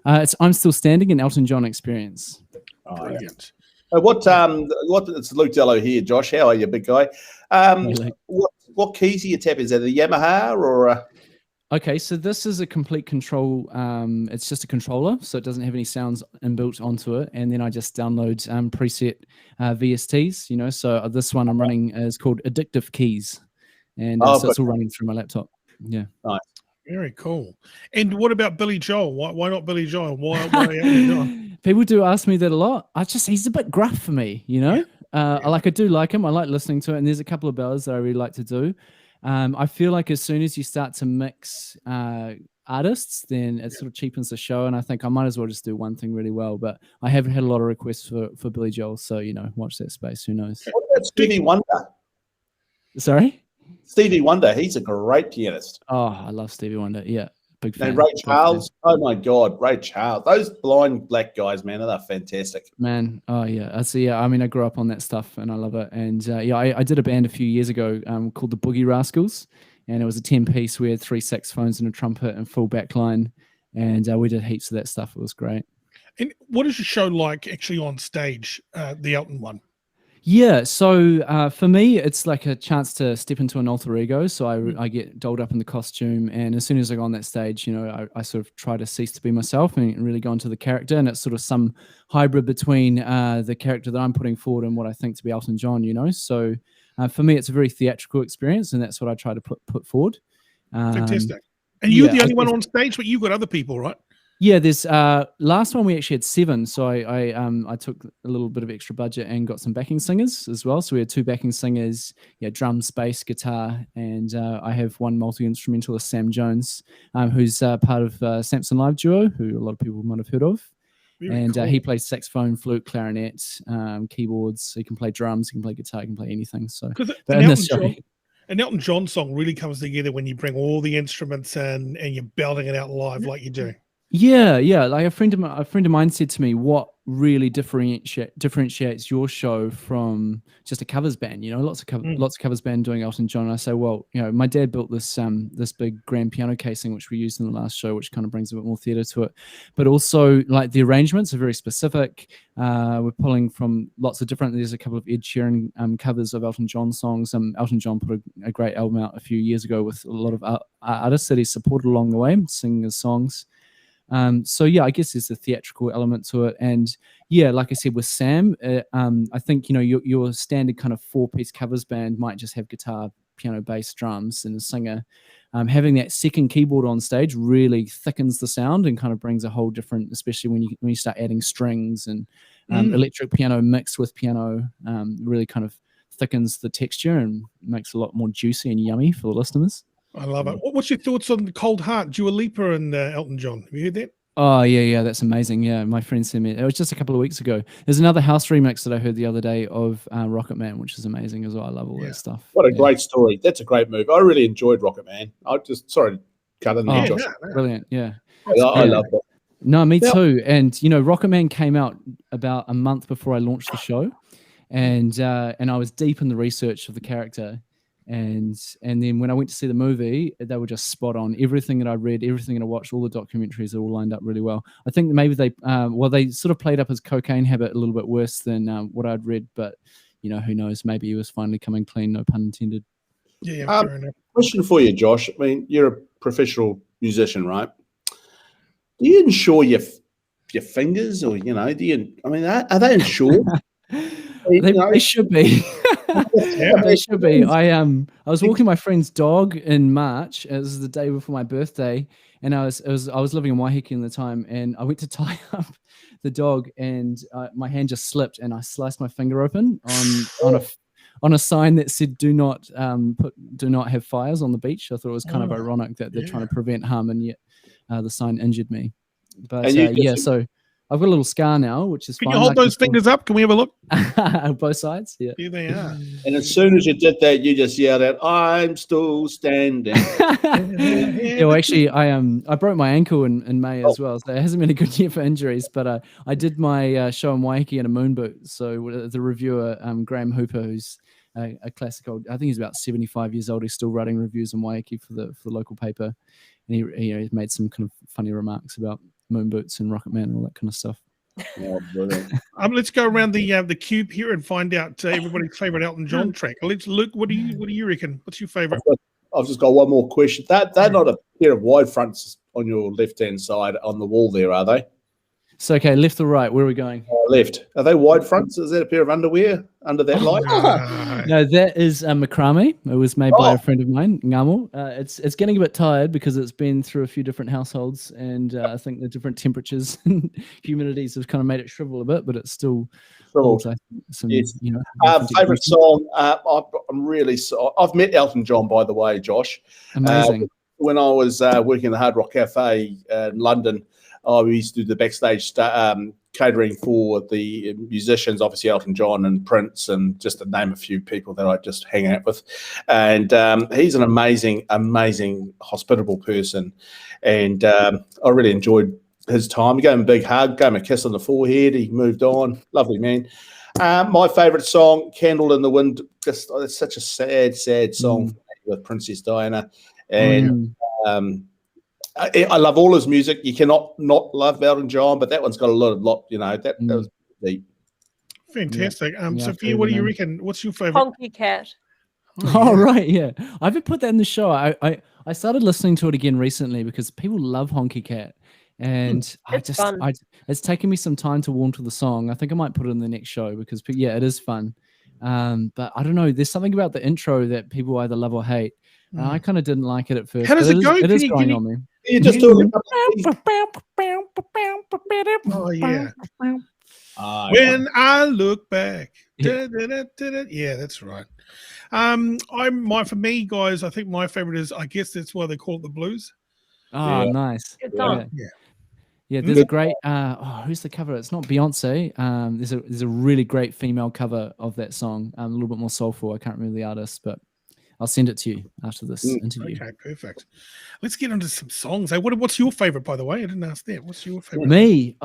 S7: It's I'm Still Standing, an Elton John experience.
S1: Oh, brilliant.
S4: It's Luke Dallow here, Josh. How are you, big guy? What keys are you tapping? Is that a Yamaha or a...
S7: Okay, so this is a complete control. It's just a controller, so it doesn't have any sounds inbuilt onto it. And then I just download preset VSTs, you know. So this one I'm running is called Addictive Keys. And so it's all running through my laptop. Yeah.
S4: Nice.
S1: Very cool. And what about Billy Joel? Why not Billy Joel? Why Elton John?
S7: People do ask me that a lot. He's a bit gruff for me, you know. I do like him. I like listening to it, and there's a couple of ballads that I really like to do. I feel like as soon as you start to mix artists, then it sort of cheapens the show, and I think I might as well just do one thing really well. But I haven't had a lot of requests for Billy Joel, so, you know, watch that space. Who knows?
S4: What about Stevie Wonder?
S7: Sorry?
S4: Stevie Wonder. He's a great pianist.
S7: Oh, I love Stevie Wonder. Yeah. Big fan.
S4: And Ray Charles. Oh my God, Ray Charles. Those blind black guys, man, they're fantastic.
S7: Man, oh yeah. I mean, I grew up on that stuff and I love it. And I did a band a few years ago called the Boogie Rascals, and it was a 10-piece. We had 3 saxophones and a trumpet and full backline, and we did heaps of that stuff. It was great.
S1: And what is your show like actually on stage, the Elton one?
S7: Yeah, so for me, it's like a chance to step into an alter ego. So I get dolled up in the costume, and as soon as I go on that stage, you know, I sort of try to cease to be myself and really go into the character. And it's sort of some hybrid between the character that I'm putting forward and what I think to be Elton John, you know. So for me, it's a very theatrical experience, and that's what I try to put forward.
S1: Fantastic. And you're the only one on stage, but you've got other people, right?
S7: Yeah, there's last one we actually had 7, so I took a little bit of extra budget and got some backing singers as well. So we had 2 backing singers, drums, bass, guitar, and I have one multi-instrumentalist, Sam Jones, who's part of Samson Live Duo, who a lot of people might have heard of. Very cool. He plays saxophone, flute, clarinet, keyboards. He can play drums, he can play guitar, he can play anything. So
S1: an Elton John song really comes together when you bring all the instruments in and you're belting it out live like you do.
S7: Yeah. Like a friend of mine said to me, what really differentiates your show from just a covers band? You know, lots of covers band doing Elton John. And I say, well, you know, my dad built this big grand piano casing which we used in the last show, which kind of brings a bit more theatre to it. But also, like, the arrangements are very specific. We're pulling from lots of different. There's a couple of Ed Sheeran covers of Elton John songs. Elton John put a great album out a few years ago with a lot of artists that he supported along the way, singing his songs. So yeah, I guess there's a theatrical element to it, and yeah, like I said with Sam, I think your standard kind of 4-piece covers band might just have guitar, piano, bass, drums, and a singer. Having that second keyboard on stage really thickens the sound and kind of brings a whole different, especially when you start adding strings and electric piano mixed with piano, really kind of thickens the texture and makes it a lot more juicy and yummy for the listeners.
S1: I love it. What's your thoughts on Cold Heart, Dua Lipa and Elton John? Have you heard that?
S7: Oh, yeah, that's amazing. Yeah, my friend sent me it. It was just a couple of weeks ago. There's another house remix that I heard the other day of Rocket Man, which is amazing as well. I love all that stuff.
S4: What a great story. That's a great movie. I really enjoyed Rocket Man. Sorry to cut in there, Josh.
S7: Brilliant, yeah.
S4: I love that.
S7: No, me too. And, Rocket Man came out about a month before I launched the show. And I was deep in the research of the character. And then when I went to see the movie, they were just spot on. Everything that I read, everything that I watched, all the documentaries are all lined up really well. I think maybe they sort of played up his cocaine habit a little bit worse than what I'd read, but who knows? Maybe he was finally coming clean, no pun intended.
S1: Yeah, fair enough.
S4: Question for you, Josh. I mean, you're a professional musician, right? Do you insure your fingers, or are they insured?
S7: They should be. They should be. I was walking my friend's dog in March. It was the day before my birthday, and I was living in Waiheke at the time, and I went to tie up the dog, and my hand just slipped, and I sliced my finger open on a sign that said "Do not have fires on the beach." I thought it was kind of ironic that they're trying to prevent harm, and yet the sign injured me. But so I've got a little scar now, which is
S1: Can
S7: fine.
S1: you hold those fingers up? Can we have a look?
S7: Both sides, yeah.
S1: Here they are.
S4: And as soon as you did that, you just yelled out, "I'm still standing."
S7: Yeah, well, actually, I broke my ankle in May as well, so it hasn't been a good year for injuries. But I did my show in Waiheke in a moon boot. So the reviewer, Graham Hooper, who's a classic old, I think he's about 75 years old. He's still writing reviews in Waiheke for the local paper, and he made some kind of funny remarks about moon boots and Rocket Man and all that kind of stuff.
S1: Let's go around the cube here and find out everybody's favorite Elton John track. Luke, what do you reckon? What's your favorite?
S4: I've just got one more question. They're not a pair of wide fronts on your left-hand side on the wall there, are they?
S7: So, okay, left or right? Where are we going?
S4: Left. Are they wide fronts? Is that a pair of underwear under that light?
S7: No, that is macrame. It was made by a friend of mine, Ngamo. It's getting a bit tired because it's been through a few different households, and I think the different temperatures and humidities have kind of made it shrivel a bit, but it's still holds, some,
S4: yes. Favorite song? I'm really I've met Elton John, by the way, Josh.
S7: Amazing.
S4: When I was working in the Hard Rock Cafe in London, we used to do the backstage catering for the musicians, obviously Elton John and Prince, and just to name a few people that I just hang out with. And he's an amazing, amazing, hospitable person. And I really enjoyed his time. I gave him a big hug, gave him a kiss on the forehead. He moved on. Lovely man. My favourite song, Candle in the Wind. Just it's such a sad, sad song with Princess Diana. And I love all his music. You cannot not love Elton John, but that one's got a lot. That was deep.
S1: Fantastic. Sophia, what do you reckon? What's your favorite?
S2: Honky Cat.
S7: Oh, right, yeah. I haven't put that in the show. I started listening to it again recently because people love Honky Cat, and it's taken me some time to warm to the song. I think I might put it in the next show because it is fun. But I don't know. There's something about the intro that people either love or hate. I kind of didn't like it at first.
S1: How does it go?
S7: It is growing on me.
S4: You just talking about
S1: yeah. When I look back. Yeah, that's right. For me, guys, I think my favorite is, I guess that's why they call it the blues.
S7: Oh, nice.
S2: Good song.
S7: Yeah, there's a great who's the cover? It's not Beyonce. There's a really great female cover of that song. A little bit more soulful. I can't remember the artist, but I'll send it to you after this interview.
S1: Okay, perfect. Let's get into some songs. Hey, what's your favorite, by the way? I didn't ask that. What's your favorite?
S7: Me?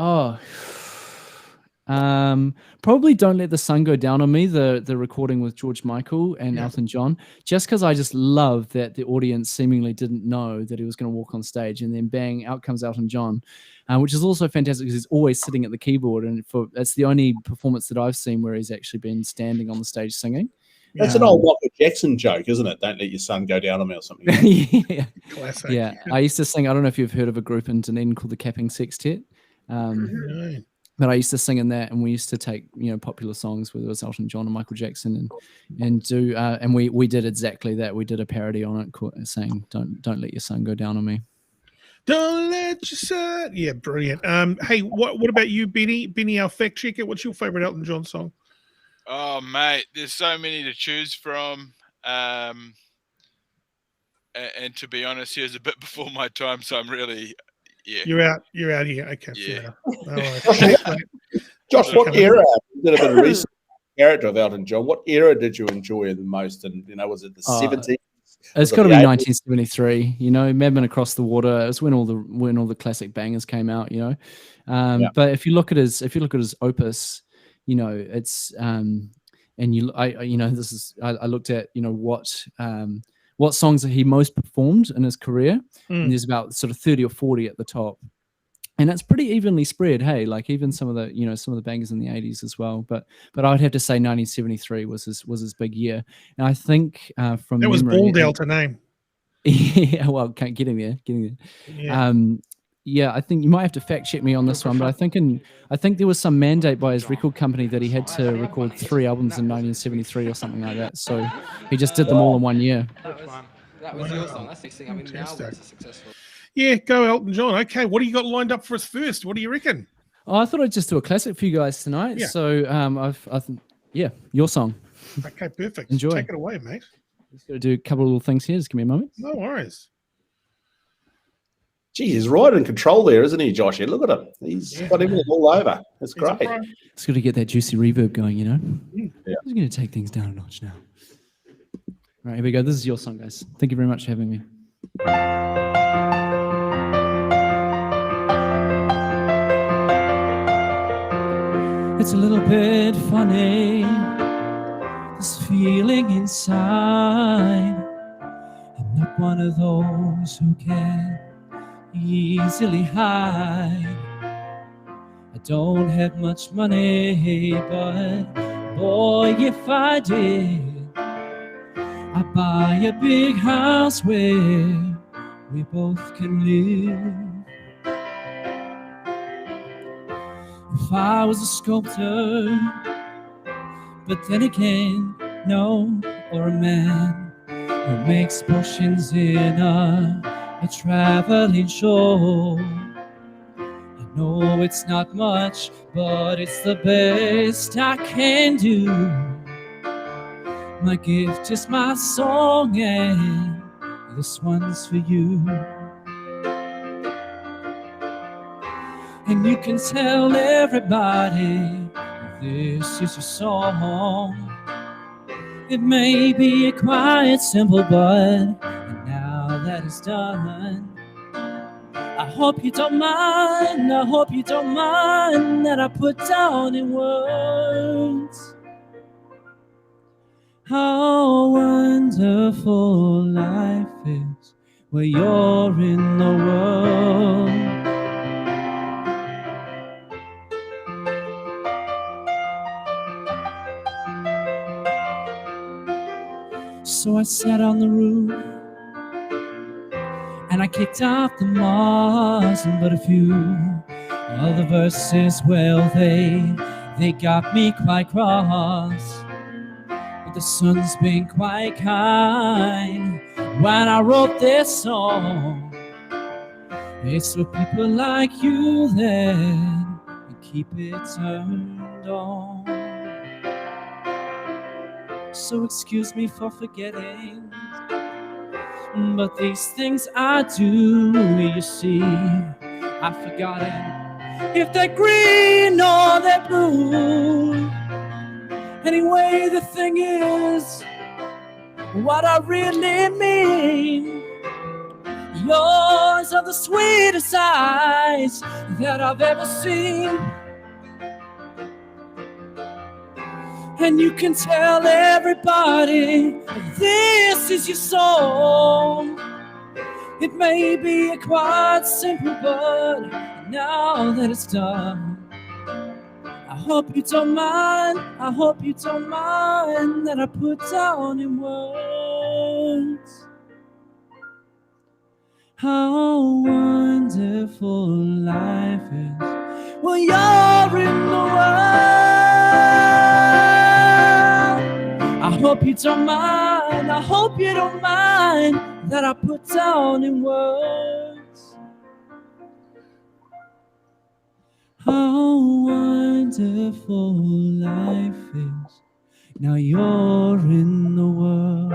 S7: Probably Don't Let the Sun Go Down on Me, the recording with George Michael and Elton John, just because I just love that the audience seemingly didn't know that he was going to walk on stage, and then bang, out comes Elton John, which is also fantastic because he's always sitting at the keyboard, and it's the only performance that I've seen where he's actually been standing on the stage singing.
S4: That's an old Michael Jackson joke, isn't it? Don't let your son go down on me or something.
S7: Yeah.
S1: Classic.
S7: Yeah, I used to sing. I don't know if you've heard of a group in Dunedin called the Capping Sextet.
S1: No.
S7: But I used to sing in that, and we used to take popular songs, whether it was Elton John or Michael Jackson, and do and we did exactly that. We did a parody on it, saying "Don't let your son go down on me."
S1: Don't let your son. Yeah, brilliant. Hey, what about you, Benny? Benny, our fact checker. What's your favorite Elton John song?
S3: Oh, mate, there's so many to choose from. And to be honest, he was a bit before my time, so I'm really,
S1: You're out here. Okay,
S3: Yeah.
S1: fair enough.
S4: Josh, what era? You did a bit of research. Character of Elton John. What era did you enjoy the most? And was it the 70s?
S7: It's got to be 1973. Madman Across the Water. It was when all the classic bangers came out. But if you look at his opus, it's I looked at what songs that he most performed in his career, and there's about sort of 30 or 40 at the top, and it's pretty evenly spread. Hey, like even some of the bangers in the 80s as well. But I would have to say 1973 was his big year, and I think from
S1: that was Balldale to name.
S7: Yeah, well, getting there.
S1: Yeah.
S7: I think you might have to fact check me on this one, but I think there was some mandate by his record company that he had to record 3 albums in 1973 or something like that. So he just did them all in 1 year.
S8: That was your song. That's the thing. I mean, now it's successful.
S1: Yeah, go Elton John. Okay, what do you got lined up for us first? What do you reckon?
S7: Oh, I thought I'd just do a classic for you guys tonight.
S1: Yeah.
S7: So your song.
S1: Okay, perfect.
S7: Enjoy.
S1: Take it away, mate.
S7: Just got to do a couple of little things here. Just give me a moment.
S1: No worries.
S4: Gee, he's right in control there, isn't he, Josh? Look at him. He's got everything all over. That's great.
S7: It's got to get that juicy reverb going,
S4: Yeah.
S7: I'm going to take things down a notch now. All right, here we go. This is your song, guys. Thank you very much for having me. It's a little bit funny, this feeling inside. I'm not one of those who can easily hide. I don't have much money, but boy, if I did, I'd buy a big house where we both can live. If I was a sculptor, but then again, no, or a man who makes potions in a traveling show. I know it's not much, but it's the best I can do. My gift is my song, and this one's for you. And you can tell everybody this is your song. It may be a quiet, simple, but now that it's done, I hope you don't mind. I hope you don't mind that I put down in words how wonderful life is where you're in the world. So I sat on the roof and I kicked off the moss, but a few of the verses, well, they got me quite cross. But the sun's been quite kind when I wrote this song. It's for people like you that keep it turned on. So excuse me for forgetting, but these things I do, you see, I've forgotten if they're green or they're blue. Anyway, the thing is, what I really mean, yours are the sweetest eyes that I've ever seen. And you can tell everybody this is your song. It may be quite simple, but now that it's done, I hope you don't mind. I hope you don't mind that I put down in words how wonderful life is when you're in the world. I hope you don't mind. I hope you don't mind that I put down in words how wonderful life is. Now you're in the world.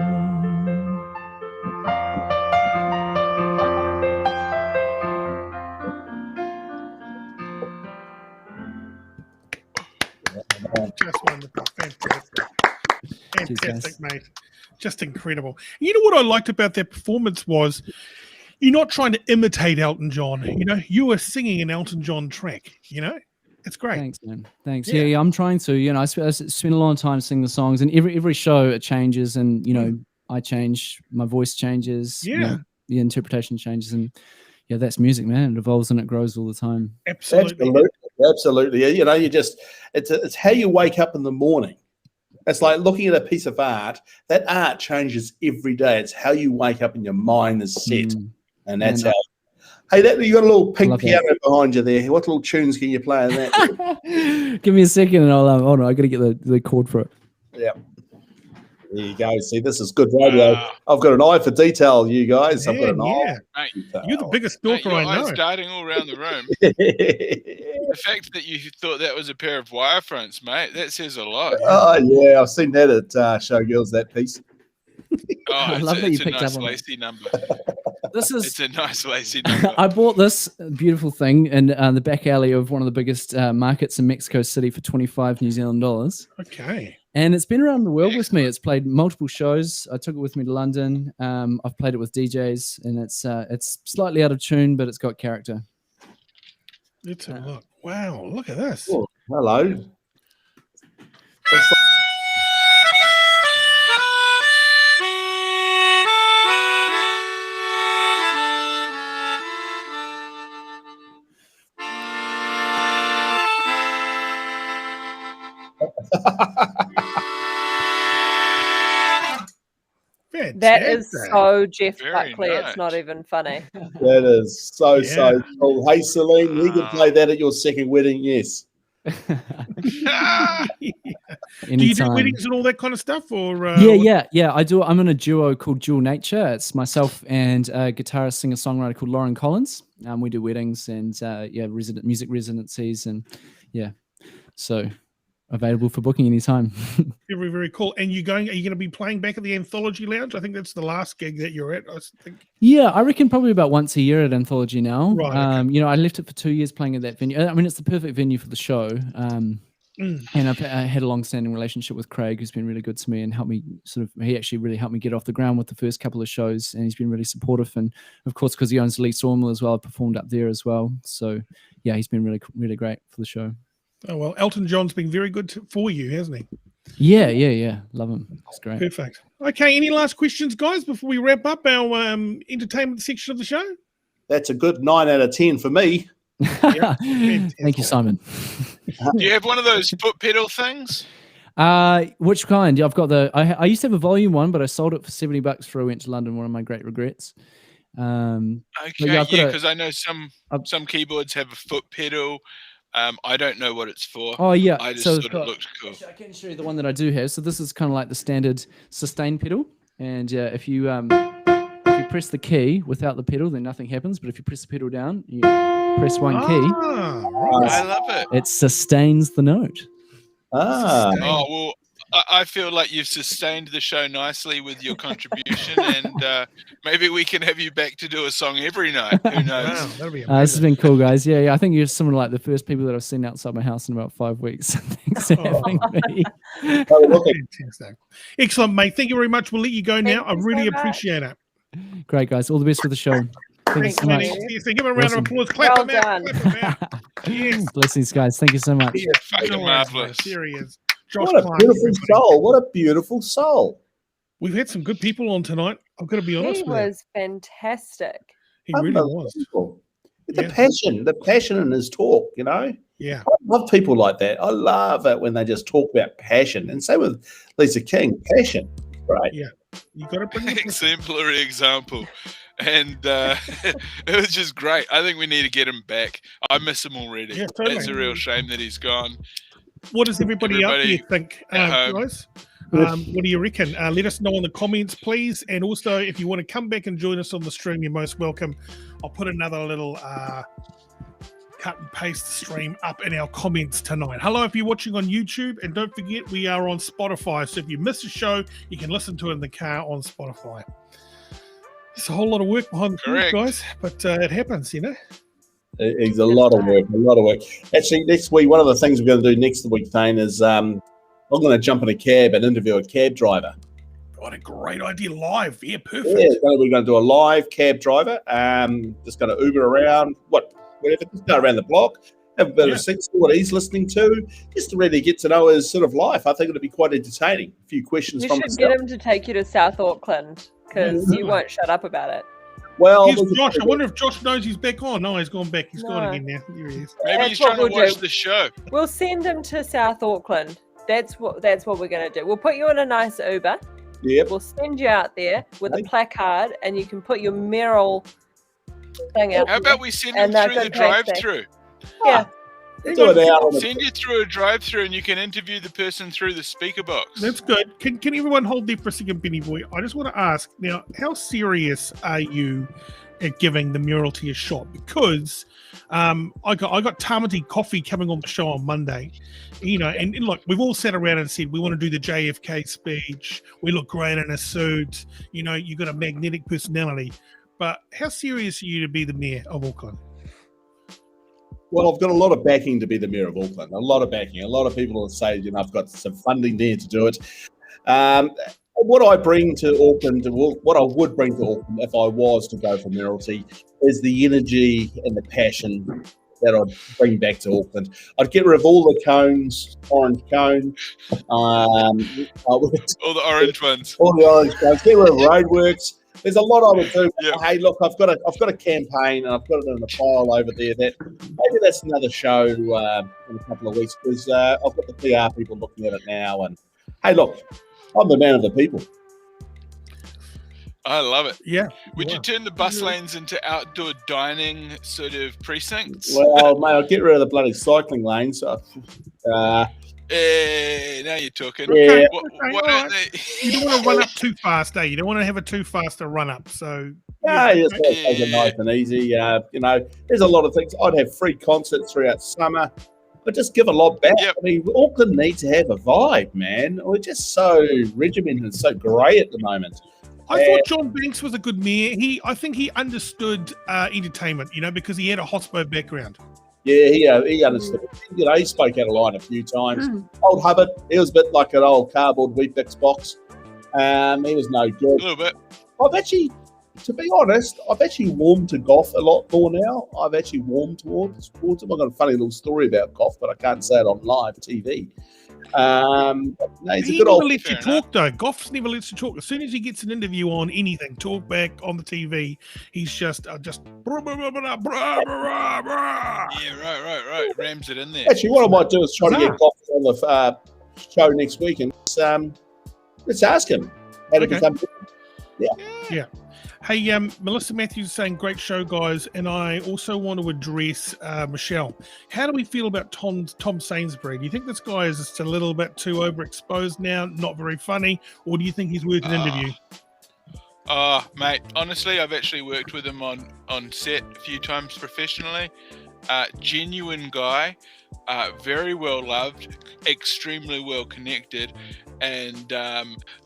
S1: Just wonderful. Fantastic, mate. Just incredible. You know what I liked about that performance was you're not trying to imitate Elton John. You know, you were singing an Elton John track. You know, it's great.
S7: Thanks, man. Thanks. Yeah, I'm trying to. You know, I spend a lot of time singing the songs, and every show it changes, and you know, I change, my voice changes.
S1: Yeah,
S7: you know, the interpretation changes, and yeah, that's music, man. It evolves and it grows all the time.
S4: Absolutely. You know, it's how you wake up in the morning. It's like looking at a piece of art. That art changes every day. It's how you wake up and your mind is set. And that's how. Hey, you got a little pink piano behind you there. What little tunes can you play on that?
S7: Give me a second and I'll hold on. I got to get the chord for it.
S4: Yeah. There you go. See, this is good radio. I've got an eye for detail, you guys. I've got an eye.
S3: Mate,
S1: you're the biggest stalker I know.
S3: Darting all around the room. The fact that you thought that was a pair of wire fronts, mate, that says a lot.
S4: Oh, yeah. I've seen that at Showgirls, that piece.
S7: I love that you picked
S3: nice
S7: up on
S3: lacy number.
S7: It's
S3: a nice lacy number.
S7: I bought this beautiful thing in the back alley of one of the biggest markets in Mexico City for 25 New Zealand dollars.
S1: Okay.
S7: And it's been around the world with me. It's played multiple shows. I took it with me to London. I've played it with DJs, and it's slightly out of tune, but it's got character.
S1: Let's have a look. Wow, look at this.
S4: Oh, hello.
S2: That is so Jeff
S3: Very
S2: Buckley.
S3: nice.
S2: It's not even funny.
S4: That is so cool. Hey, Celine, we can play that at your second wedding, yes.
S1: Do you do weddings and all that kind of stuff? Or
S7: yeah, I do. I'm in a duo called Dual Nature. It's myself and a guitarist, singer-songwriter called Lauren Collins. We do weddings and music residencies, and so available for booking anytime.
S1: Very, very cool. And are you going to be playing back at the Anthology Lounge? I think that's the last gig that you're at, I think.
S7: Yeah, I reckon probably about once a year at Anthology now.
S1: Right. Okay.
S7: You know, I left it for 2 years playing at that venue. I mean, it's the perfect venue for the show. And I had a long-standing relationship with Craig, who's been really good to me and helped me he actually really helped me get off the ground with the first couple of shows, and he's been really supportive. And of course, because he owns Lee Sawmill as well, I performed up there as well. So yeah, he's been really, really great for the show.
S1: Oh, well, Elton John's been very good for you, hasn't he?
S7: Yeah. Love him. It's great.
S1: Perfect. Okay, any last questions, guys, before we wrap up our entertainment section of the show?
S4: That's a good 9 out of 10 for me.
S7: Thank you, Simon.
S3: Do you have one of those foot pedal things?
S7: Which kind? I've got I used to have a volume one, but I sold it for $70 before I went to London. One of my great regrets.
S3: Okay, because I know some keyboards have a foot pedal. I don't know what it's for.
S7: Oh yeah,
S3: I just thought it looked cool.
S7: I can show you the one that I do have. So this is kind of like the standard sustain pedal, and if you press the key without the pedal, then nothing happens. But if you press the pedal down, you press one key.
S3: I love it.
S7: It sustains the note.
S3: Oh well, I feel like you've sustained the show nicely with your contribution, and maybe we can have you back to do a song every night. Who knows?
S1: Wow, that'll be
S7: this has been cool, guys. Yeah. I think you're some of like the first people that I've seen outside my house in about 5 weeks. Thanks for having me.
S1: Fantastic. Excellent, mate. Thank you very much. We'll let you go now. I really appreciate it.
S7: Great, guys. All the best for the show. Thank you so much.
S1: Give a round of applause. Clap
S2: Well
S1: them out.
S2: done.
S1: Clap them out. Yes.
S7: Blessings, guys. Thank you so much.
S3: Fucking marvelous.
S1: Here he is. Josh
S4: What a
S1: Clark,
S4: beautiful
S1: everybody.
S4: soul. What a beautiful soul.
S1: We've had some good people on tonight. I've got to be honest
S2: He
S1: with you.
S2: was fantastic.
S1: He really was.
S4: Unbelievable. The passion in his talk, you know.
S1: Yeah.
S4: I love people like that. I love it when they just talk about passion. And same with Lisa King, passion. Right.
S1: Yeah. You got to bring the
S3: exemplary example. And it was just great. I think we need to get him back. I miss him already.
S1: Yeah, totally.
S3: It's a real shame that he's gone.
S1: What does everybody out there think, guys? What do you reckon? Let us know in the comments, please. And also, if you want to come back and join us on the stream, you're most welcome. I'll put another little cut and paste stream up in our comments tonight. Hello, if you're watching on YouTube. And don't forget, we are on Spotify. So if you miss a show, you can listen to it in the car on Spotify. It's a whole lot of work behind the scenes, guys. But it happens, you know.
S4: It's a lot of work. Actually, next week, one of the things we're going to do next week, Thane, is I'm going to jump in a cab and interview a cab driver.
S1: What a great idea. Live. Yeah, perfect.
S4: Yeah, we're going to do a live cab driver. Just going to Uber around, whatever, just go around the block, have a bit of see what he's listening to, just to really get to know his sort of life. I think it'll be quite entertaining. A few questions from
S2: myself. You should get him to take you to South Auckland, because you won't shut up about it.
S4: Well,
S1: here's Josh. I wonder if Josh knows he's back on. No, he's gone back. He's gone again now. Here he is.
S3: Maybe he's trying to watch the show.
S2: We'll send him to South Auckland. That's what we're going to do. We'll put you in a nice Uber.
S4: Yep.
S2: We'll send you out there with a placard, and you can put your Merrill thing out.
S3: How about we send him through the drive-through?
S2: Yeah.
S3: Send you through a drive-through, and you can interview the person through the speaker box.
S1: That's good. Can everyone hold there for a second, Benny Boy? I just want to ask now, how serious are you at giving the Muralty a shot? Because I got Tamati Coffee coming on the show on Monday, you know, and look, we've all sat around and said we want to do the JFK speech. We look great in a suit. You know, you got a magnetic personality. But how serious are you to be the mayor of Auckland?
S4: Well, I've got a lot of backing to be the mayor of Auckland. A lot of backing. A lot of people will say, you know, I've got some funding there to do it. What I bring to Auckland, what I would bring to Auckland if I was to go for mayoralty, is the energy and the passion that I'd bring back to Auckland. I'd get rid of all the cones, orange cones.
S3: All the orange ones.
S4: All the orange cones. Get rid of roadworks. There's a lot I would do. Yep. Hey, look, I've got a campaign, and I've got it in a file over there. That maybe that's another show in a couple of weeks, because I've got the PR people looking at it now. And hey, look, I'm the man of the people.
S3: I love it.
S1: Yeah.
S3: Would you turn the bus lanes into outdoor dining sort of precincts?
S4: Well, mate, I'll get rid of the bloody cycling lanes.
S3: Now you're talking.
S4: Yeah.
S1: You don't want to run up too fast, eh? You don't want to have a too fast a run up. So
S4: just take it nice and easy. You know, there's a lot of things. I'd have free concerts throughout summer, but just give a lot back.
S3: Yep.
S4: I mean, Auckland needs to have a vibe, man. We're just so regimented and so grey at the moment.
S1: I thought John Banks was a good mayor. I think he understood entertainment, you know, because he had a hospo background.
S4: Yeah, he understood. You know, he spoke out of line a few times. Old Hubbard, he was a bit like an old cardboard Weet-Bix box. He was no good.
S3: A little bit.
S4: To be honest, I've actually warmed to Gough a lot more now. I've actually warmed towards him. I've got a funny little story about Gough, but I can't say it on live TV. He's
S1: he
S4: a good
S1: never
S4: old.
S1: lets you talk though. Goff's never lets you talk. As soon as he gets an interview on anything, Talkback on the TV, he's just.
S3: Yeah, right. Rams it in there.
S4: Actually, what I might do is try to get Gough on the show next week, and let's ask him how to become.
S1: Yeah. Hey, Melissa Matthews is saying, great show, guys. And I also want to address Michelle. How do we feel about Tom Sainsbury? Do you think this guy is just a little bit too overexposed now, not very funny? Or do you think he's worth an interview?
S3: Mate, honestly, I've actually worked with him on set a few times professionally. Genuine guy, very well loved, extremely well connected, and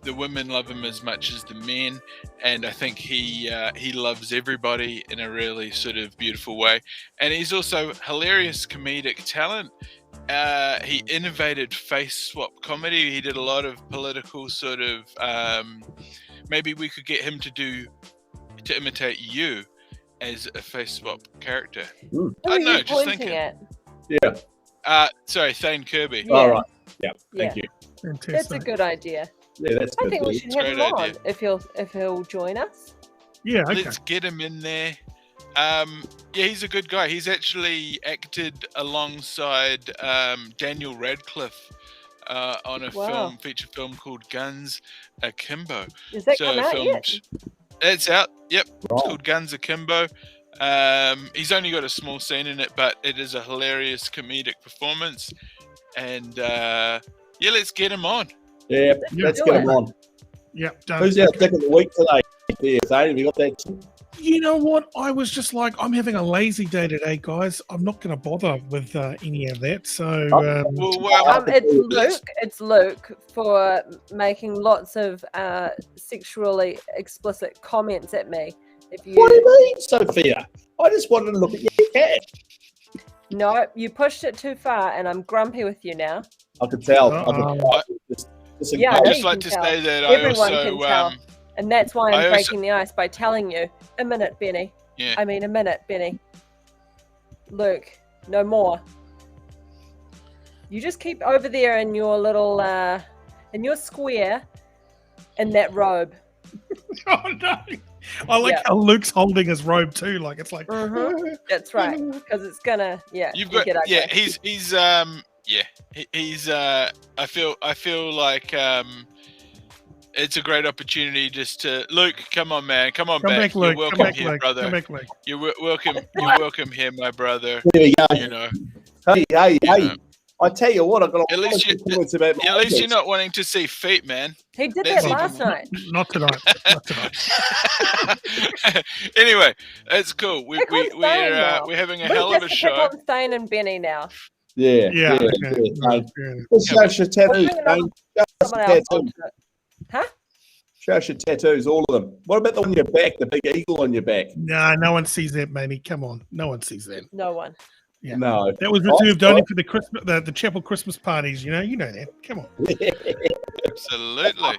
S3: the women love him as much as the men, and I think he loves everybody in a really sort of beautiful way, and he's also hilarious comedic talent. He innovated face swap comedy. He did a lot of political sort of maybe we could get him to imitate you as a face swap character.
S2: Who are you pointing at?
S4: Yeah.
S3: Sorry, Thane Kirby.
S4: Yeah. All right. Yeah. Thank you.
S1: Fantastic.
S2: That's a good idea.
S4: Yeah, that's
S2: I
S4: good.
S2: think we should have him on if he'll join us.
S1: Yeah, okay.
S3: Let's get him in there. Yeah, he's a good guy. He's actually acted alongside Daniel Radcliffe on a feature film called Guns Akimbo.
S2: Is that come out yet?
S3: It's out. Yep, it's called Guns Akimbo. He's only got a small scene in it, but it is a hilarious comedic performance. And let's get him on.
S4: Yeah, let's get him on.
S1: Yep.
S4: Who's our pick of the week today? Yeah, Thane, have you got that?
S1: You know what? I was just like, I'm having a lazy day today, guys. I'm not going to bother with any of that. So,
S2: it's Luke for making lots of sexually explicit comments at me.
S4: What do you mean, Sophia? I just wanted to look at your cat.
S2: No, you pushed it too far, and I'm grumpy with you now.
S4: I could tell.
S3: I'd just like to say that
S2: everyone
S3: I also
S2: can tell. And that's why I'm breaking the ice by telling you. A minute, Benny.
S3: Yeah.
S2: I mean, a minute, Benny. Luke, no more. You just keep over there in your little, in your square, in that robe.
S1: Oh, no. I like how Luke's holding his robe too. Like, it's like...
S2: That's right. Because it's gonna,
S3: You've got, he's I feel like... it's a great opportunity just to Luke. Come on, man. Come back.
S1: Luke.
S3: You're welcome here,
S1: Luke.
S3: brother.
S1: Come back, Luke.
S3: You're welcome. You're welcome here, my brother.
S4: There we go.
S3: You know.
S4: Hey. I tell you what, I've got
S3: at least you're not wanting to see feet, man.
S2: He did that last night.
S1: Not tonight.
S3: Anyway, it's cool. We're having a hell of a show.
S2: Pick on Thane and Benny now.
S4: Yeah. Let's show us your tattoos.
S2: Huh?
S4: Show us your tattoos, all of them. What about the one on your back, the big eagle on your back?
S1: No one sees that, baby. Come on. No one sees that.
S2: No one.
S1: Yeah.
S4: No.
S1: That was reserved only for the Christmas, the chapel Christmas parties. You know that. Come on.
S3: Absolutely.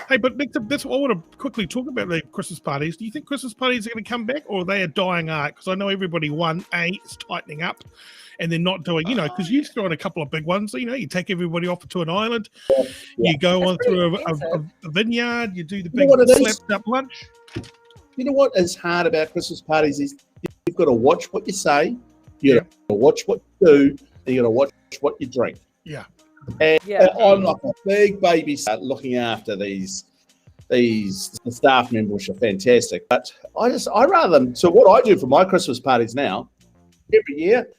S1: Hey, but that's what I want to quickly talk about, the Christmas parties. Do you think Christmas parties are going to come back, or are they a dying art? Because I know everybody, is tightening up, and they're not doing, because you throw in a couple of big ones. You take everybody off to an island, you go on through a vineyard, you do the big slapped up lunch.
S4: You know what is hard about Christmas parties is you've got to watch what you say, you got to watch what you do, and you got to watch what you drink.
S1: Yeah.
S4: And I'm like a big baby looking after these the staff members, which are fantastic. But I rather them. So what I do for my Christmas parties now, every year,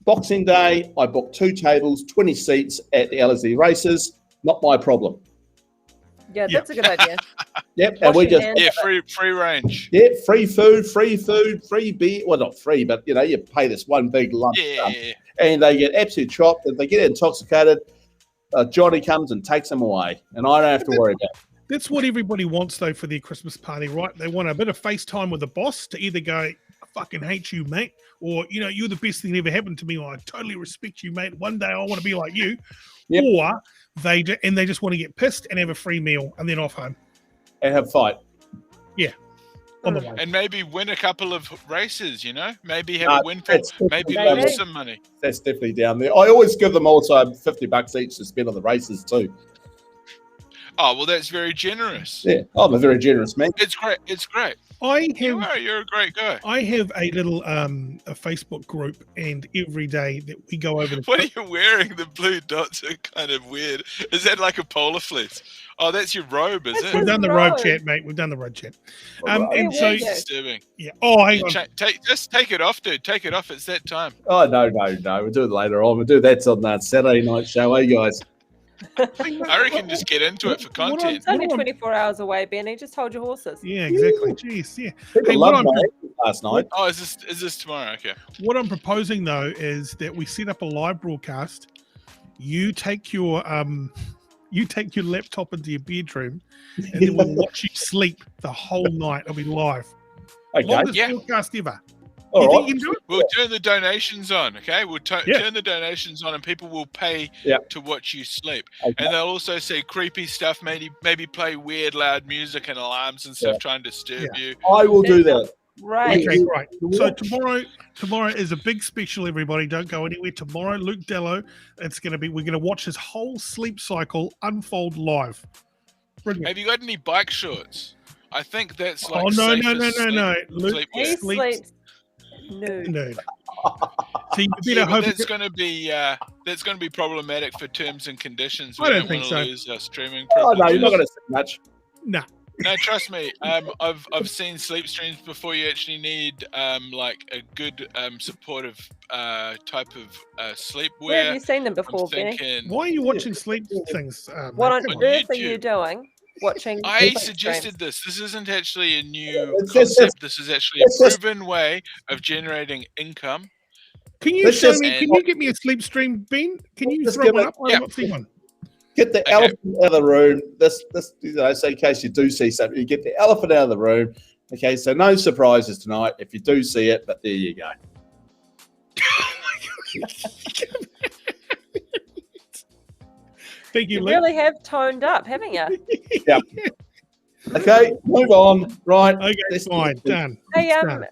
S4: Boxing Day, I book 2 tables, 20 seats at the LSD races. Not my problem.
S2: Yeah, that's a good idea.
S4: Yep, and we just
S3: free range.
S4: Yeah, free food, free beer. Well, not free, but you pay this one big lump sum, and they get absolutely chopped. If they get intoxicated, Johnny comes and takes them away, and I don't have to worry about it.
S1: That's what everybody wants, though, for their Christmas party, right? They want a bit of FaceTime with the boss to either go, I fucking hate you, mate, or, you're the best thing that ever happened to me, or I totally respect you, mate. One day I want to be like you. Yep. Or they just want to get pissed and have a free meal and then off home.
S4: And have a fight.
S1: Yeah. On the way.
S3: And maybe win a couple of races, Maybe have a windfall. Maybe lose some money.
S4: That's definitely down there. I always give them also $50 each to spend on the races too.
S3: Oh, well, that's very generous.
S4: Yeah, I'm a very generous man.
S3: It's great. You're a great guy.
S1: I have a little a Facebook group, and every day that we go over.
S3: What are you wearing? The blue dots are kind of weird. Is that like a polar fleece? Oh, that's your robe, is it?
S1: We've done the road chat, mate. We've done the road chat. And so
S3: disturbing.
S1: Yeah. Oh, hang on.
S3: Just take it off, dude. Take it off. It's that time.
S4: Oh no. We'll do it later on. We'll do that on that Saturday night show, guys?
S3: I reckon just get into it for content.
S2: It's only 24 hours away, Benny. Just hold your horses.
S1: Yeah, exactly. Jeez, yeah.
S4: Hey, last night.
S3: Oh, is this tomorrow? Okay.
S1: What I'm proposing though is that we set up a live broadcast. You take your laptop into your bedroom, and then we'll watch you sleep the whole night. It'll be live.
S4: Okay.
S1: Longest broadcast ever.
S4: All right.
S1: You can do it?
S3: We'll turn the donations on, okay? We'll turn the donations on, and people will pay to watch you sleep. Okay. And they'll also see creepy stuff, maybe play weird, loud music and alarms and stuff trying to disturb you.
S4: I will do that.
S2: Right.
S1: Okay, right. So tomorrow is a big special, everybody. Don't go anywhere. Tomorrow, Luke Dallow, we're going to watch his whole sleep cycle unfold live. Brilliant.
S3: Have you got any bike shorts? I think that's like.
S1: Oh no.
S3: Sleep
S2: He
S3: wear.
S2: sleeps nude.
S1: Nude. So you better
S3: Yeah, but
S1: hope
S3: that's going to be problematic for terms and conditions. We
S1: I don't
S3: don't
S1: think
S3: want to
S1: so.
S3: lose our streaming
S4: Oh
S3: privileges.
S4: no, you're not going to see much.
S1: No.
S3: No, trust me. I've seen sleep streams before. You actually need like a good supportive type of sleep
S2: Where have
S3: wear.
S2: you seen them
S3: I'm
S2: before, Benny?
S3: thinking.
S1: Why are you watching sleep things?
S2: What on
S1: Come
S2: earth are
S3: YouTube.
S2: you doing? Watching?
S3: I
S2: sleep
S3: suggested
S2: streams?
S3: this. This isn't actually a new
S4: It's just-
S3: concept. This is actually
S4: it's
S3: a
S4: just-
S3: proven way of generating income.
S1: Can you
S4: Let's
S1: show
S4: just-
S1: me? Can you get me a sleep stream, Ben? Can you
S4: Just
S1: throw
S4: give
S1: one
S4: it-
S1: up? I
S3: Yeah.
S1: haven't seen one.
S4: Get the
S3: Okay.
S4: elephant out of the room. This, so in case you do see something, you get the elephant out of the room. Okay, so no surprises tonight if you do see it, but there you go.
S1: Thank you,
S2: You
S1: Luke.
S2: really have toned up, haven't you?
S4: Okay, move on. Right.
S1: Okay,
S4: Let's-
S1: fine, done.
S2: Hey,
S1: It's done.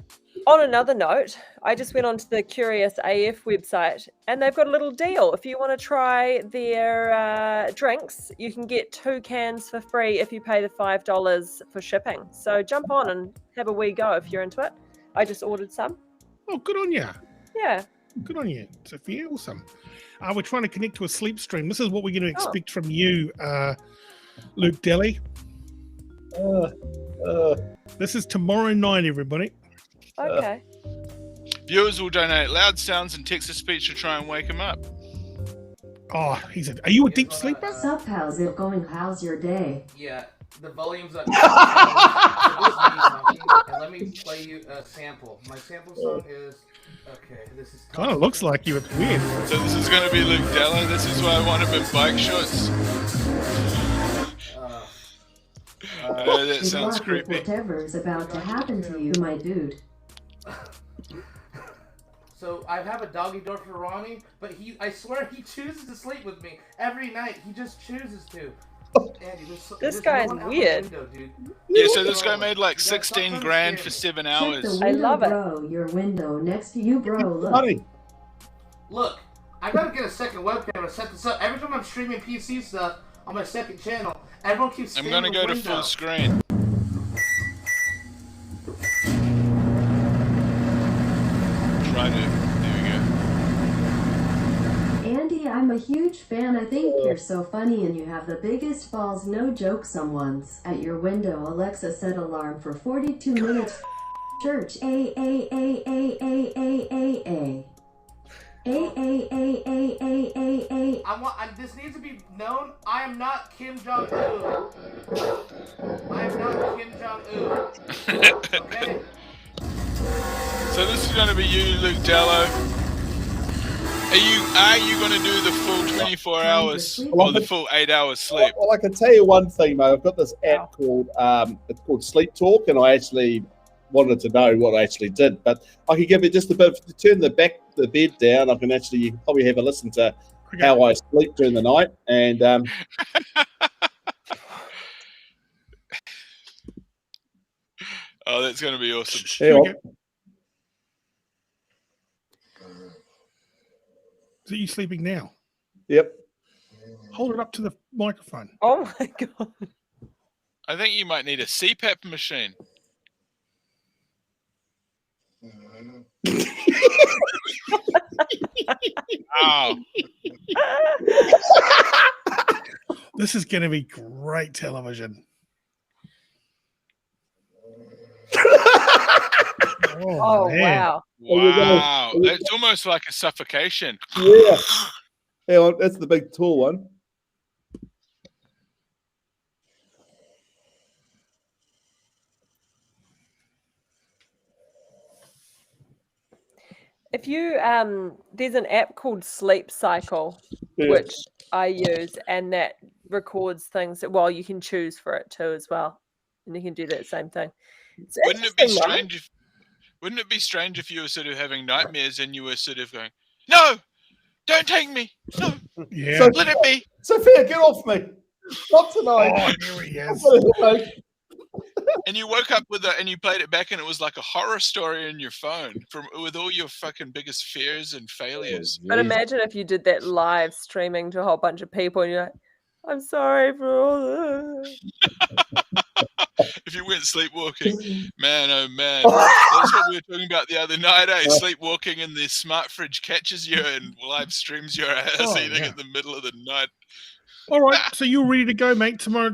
S2: on another note, I just went onto the Curious AF website and they've got a little deal. If you want to try their drinks, you can get 2 cans for free if you pay the $5 for shipping. So jump on and have a wee go if you're into it. I just ordered some.
S1: Oh, good on you.
S2: Yeah.
S1: Good on you, Sophia. Awesome. We're trying to connect to a sleep stream. This is what we're going to expect from you, Luke Daly. This is tomorrow night, everybody.
S2: Okay.
S3: Viewers will donate loud sounds and text-to-speech to try and wake him up.
S1: Oh, are you a deep sleeper?
S9: Sup, how's it going? How's your day?
S8: Yeah, the volume's up. And let me play you a sample. My sample song is this is
S1: Kind of looks like you. It's weird.
S3: So this is going to be Luke Dallow. This is why I want him in bike shorts. I know that
S9: Good
S3: sounds
S9: luck with
S3: creepy.
S9: whatever is about to happen to you, my dude.
S8: So I have a doggy door for Ronnie, but I swear he chooses to sleep with me every night. He just chooses to. Andy,
S2: This guy is weird.
S8: Window, dude.
S3: Yeah, so this guy made like 16 grand for 7
S9: Check
S3: hours.
S9: the window,
S2: I love it.
S9: bro. Your window next to you, bro. Look.
S4: Honey,
S8: Look, I gotta get a second webcam to set this up. Every time I'm streaming PC stuff on my second channel, everyone keeps
S3: I'm
S8: spamming
S3: going to
S8: the
S3: go to
S8: window.
S3: full screen. Try to. There we go.
S9: Andy, I'm a huge fan. I think you're so funny and you have the biggest balls. No joke, someone's at your window. Alexa, set alarm for 42 minutes. Church. A.
S8: This needs to be known. I am not Kim Jong-un. I am not Kim Jong-un. Okay?
S3: So this is going to be you, Luke Dallow. Are you going to do the full 24 hours or the full 8 hours sleep?
S4: well, I can tell you one thing, mate. I've got this app called it's called Sleep Talk, and I actually wanted to know what I actually did, but I can give you just a bit. To turn the bed down, I can actually, you can probably have a listen to how I sleep during the night, and
S3: Oh, that's going to be awesome.
S1: Here we go. So you sleeping now?
S4: Yep.
S1: Hold it up to the microphone.
S2: Oh my god.
S3: I think you might need a CPAP machine. Wow.
S1: This is going to be great television.
S2: Oh
S1: man.
S2: wow.
S3: Wow. It's almost like a suffocation.
S4: Yeah. Hang on, that's the big tall one.
S2: If you there's an app called Sleep Cycle, which I use, and that records things. Well, you can choose for it too as well, and you can do that same thing. It's
S3: Wouldn't it be
S2: interesting, right?
S3: strange wouldn't it be strange if you were sort of having nightmares and you were sort of going, "No, don't take me. No,
S1: Yeah.
S3: let it be."
S4: Sophia, get off me. Not tonight.
S1: Oh, here he is.
S3: And you woke up with it and you played it back and it was like a horror story in your phone with all your fucking biggest fears and failures.
S2: But imagine if you did that live streaming to a whole bunch of people and you're like, I'm sorry for all this.
S3: if you went sleepwalking, man, oh man, that's what we were talking about the other night. Sleepwalking, and the smart fridge catches you and live streams your ass eating in the middle of the night.
S1: All right, so you're ready to go, mate. Tomorrow,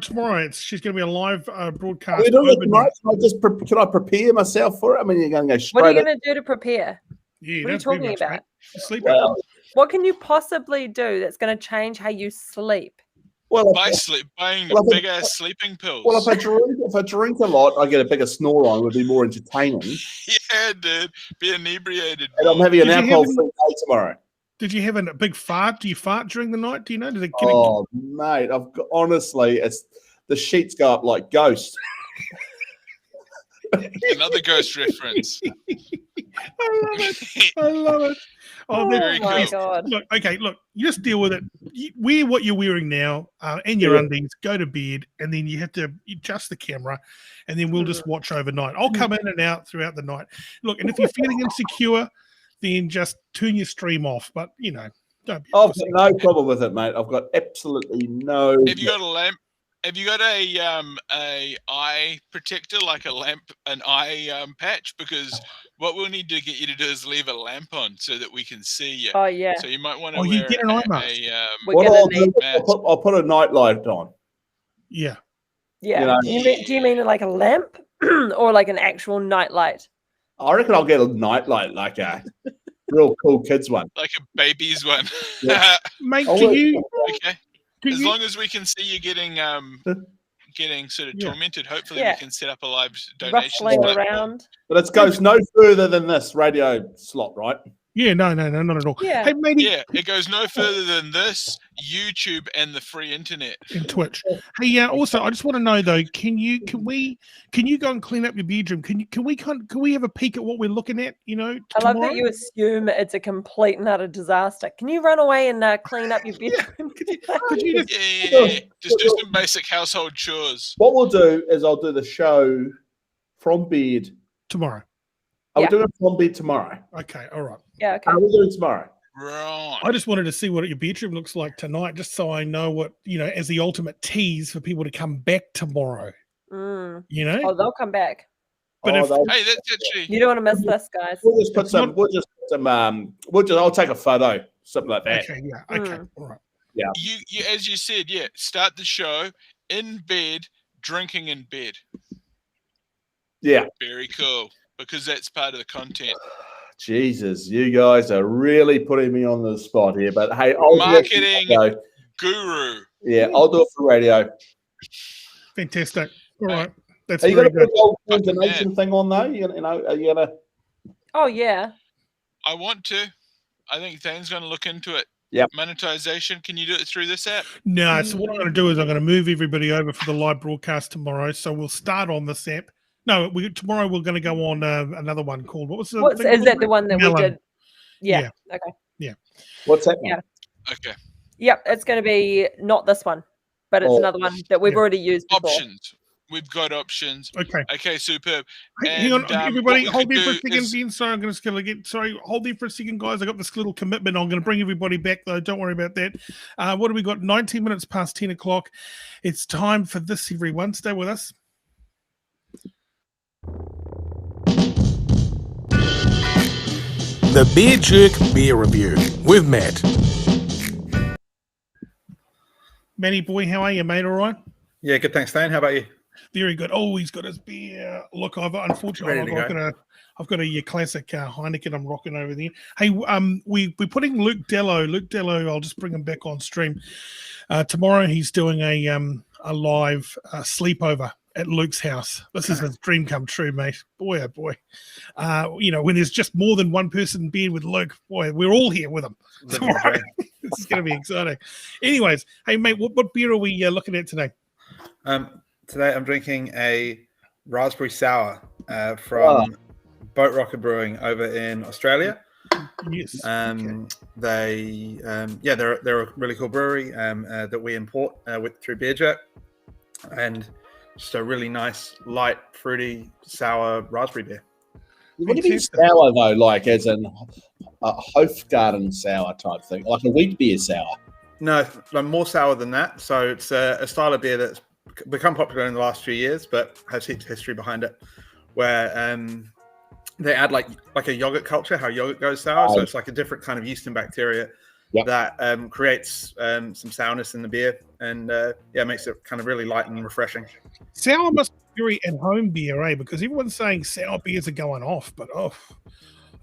S1: she's going to be a live broadcast.
S4: Are we doing it tomorrow? Can I prepare myself for it? I mean, you're going to go straight.
S2: What are you going to do to prepare?
S1: Yeah,
S2: what are you talking about?
S1: Sleep.
S2: What can you possibly do that's going to change how you sleep?
S3: Well, buying big ass sleeping pills.
S4: Well, if I drink a lot, I get a bigger snore on. It would be more entertaining.
S3: Yeah, dude, be inebriated.
S4: And I'm having an alcohol-free day tomorrow.
S1: Did you have a big fart? Do you fart during the night? Do you know?
S4: Mate, honestly, it's the sheets go up like ghosts.
S3: Another ghost reference.
S1: I love it. Oh,
S3: very
S2: my
S3: cool.
S2: God.
S1: Look, you just deal with it. Wear what you're wearing now and your undies, go to bed, and then you have to adjust the camera, and then we'll just watch overnight. I'll come in and out throughout the night. Look, and if you're feeling insecure, then just turn your stream off. But, don't be
S4: I've got no problem with it, mate. I've got absolutely no...
S3: Have you got a lamp? Have you got a eye protector, like an eye patch? Because what we'll need to get you to do is leave a lamp on so that we can see you.
S2: Oh, yeah.
S3: So you might want to wear
S1: you get an eye mask.
S4: I'll put a night light on.
S1: Yeah.
S2: Yeah. Do you mean like a lamp or like an actual night light?
S4: I reckon I'll get a night light, like a real cool kids one.
S3: Like a baby's one.
S4: Yeah.
S1: Mate, okay.
S3: As long as we can see you getting sort of tormented, hopefully we can set up a live donation.
S2: Rustling around.
S4: But it goes no further than this radio slot, right?
S1: Yeah, no, not at all.
S2: Yeah.
S1: Hey, matey.
S3: Yeah, it goes no further than this, YouTube, and the free internet.
S1: And Twitch. Hey, also, I just want to know though, can we go and clean up your bedroom? Can we have a peek at what we're looking at?
S2: I love that you assume it's a complete and utter disaster. Can you run away and clean up your bedroom?
S1: Could you
S3: just do some basic household chores.
S4: What we'll do is I'll do the show from bed
S1: tomorrow.
S4: I'll do it from bed tomorrow.
S1: Okay, all right.
S2: Yeah, okay.
S4: We'll do it tomorrow.
S3: Right.
S1: I just wanted to see what your bedroom looks like tonight, just so I know what, as the ultimate tease for people to come back tomorrow.
S2: Oh, they'll come back.
S1: But
S3: hey, that's actually...
S2: You don't want to miss this, guys.
S4: We'll just put some. I'll take a photo, something like that.
S1: Okay, yeah. Okay, all right.
S4: Yeah.
S3: You, as you said, start the show in bed, drinking in bed.
S4: Yeah.
S3: Very cool, because that's part of the content.
S4: Jesus, you guys are really putting me on the spot here. But hey,
S3: marketing guru.
S4: Yeah, I'll do it for radio.
S1: Fantastic. All right. That's
S4: are you
S1: very
S4: going to
S1: good.
S4: put the donation thing on though? Are you going to?
S2: Oh yeah.
S3: I want to. I think Thane's going to look into it.
S4: Yep.
S3: Monetization. Can you do it through this app?
S1: No. So what I'm going to do is I'm going to move everybody over for the live broadcast tomorrow. So we'll start on this app. No, tomorrow we're going to go on another one called is
S2: that the one that we did? Yeah. Okay.
S1: Yeah.
S4: What's that?
S2: Yeah.
S3: Okay.
S2: Yep, it's going to be not this one, but it's another one that we've already used before.
S3: Options. We've got options.
S1: Okay.
S3: Okay, superb.
S1: Hang on, everybody, hold there for a second. Ben, sorry, I'm going to again. Sorry, hold there for a second, guys. I got this little commitment. I'm going to bring everybody back, though. Don't worry about that. What do we got? 19 minutes past 10 o'clock. It's time for this, everyone. Stay with us.
S10: The Beer Jerk Beer Review with Matt.
S1: Matty boy, how are you, mate? All right?
S11: Yeah, good. Thanks, Thane. How about you?
S1: Very good. Oh, he's got his beer. Look, unfortunately, I've got a classic Heineken I'm rocking over there. Hey, we're putting Luke Dallow, I'll just bring him back on stream. Tomorrow he's doing a live sleepover at Luke's house. This is his dream come true, mate. Boy, oh boy. When there's just more than one person in bed with Luke, boy, we're all here with him tomorrow. This is going to be exciting. Anyways, hey, mate, what beer are we looking at today?
S11: Today I'm drinking a raspberry sour from Boat Rocker Brewing over in Australia.
S1: Yes.
S11: They're a really cool brewery that we import through Beer Jerk, and just a really nice, light, fruity, sour raspberry beer.
S4: What do you mean sour though? Like as in a Hofgarten sour type thing, like a wheat beer sour?
S11: No, more sour than that. So it's a style of beer that's become popular in the last few years, but has history behind it, where they add like a yogurt culture, how yogurt goes sour. So it's like a different kind of yeast and bacteria that creates some sourness in the beer, and makes it kind of really light and refreshing.
S1: Sour must be very at-home beer, because everyone's saying sour beers are going off, but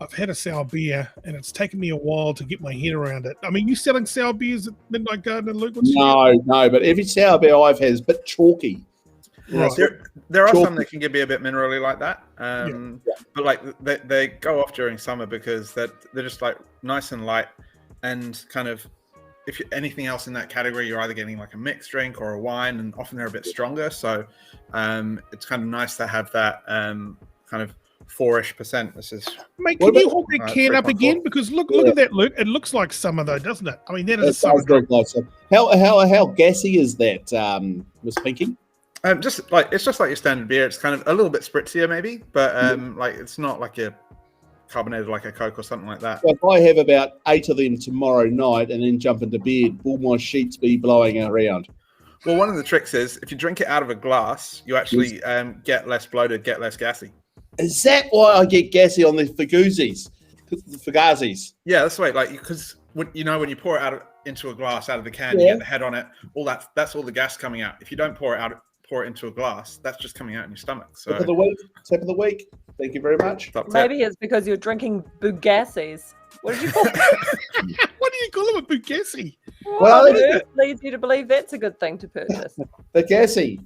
S1: I've had a sour beer, and it's taken me a while to get my head around it. I mean, you selling sour beers at Midnight Garden and Luke?
S4: No, but every sour beer I've had is a bit chalky.
S11: Right. There are some that can be a bit minerally like that, but like they go off during summer because they're just like nice and light, and kind of if anything else in that category, you're either getting like a mixed drink or a wine, and often they're a bit stronger. So it's kind of nice to have that kind of 4-ish%. This is.
S1: Mate, can you hold that can up again? Because look at that, Luke. It looks like summer though, doesn't it? I mean, that is a summer drink.
S4: How gassy is that, Miss Pinky?
S11: It's just like your standard beer. It's kind of a little bit spritzier, maybe, but like it's not like a carbonated like a Coke or something like that.
S4: So if I have about 8 of them tomorrow night and then jump into bed, will my sheets be blowing around?
S11: Well, one of the tricks is if you drink it out of a glass, you actually get less bloated, get less gassy.
S4: Is that why I get gassy on the Fugazis?
S11: Yeah, that's right. Like because when you pour it out into a glass out of the can, you get the head on it. That's all the gas coming out. If you don't pour it into a glass, that's just coming out in your stomach. So
S4: tip of the week. Thank you very much.
S2: Maybe it's because you're drinking Bugassis. What did you call it?
S1: What do you call them, a Bugassi?
S2: Well, it leads you to believe that's a good thing to purchase.
S4: Bagazi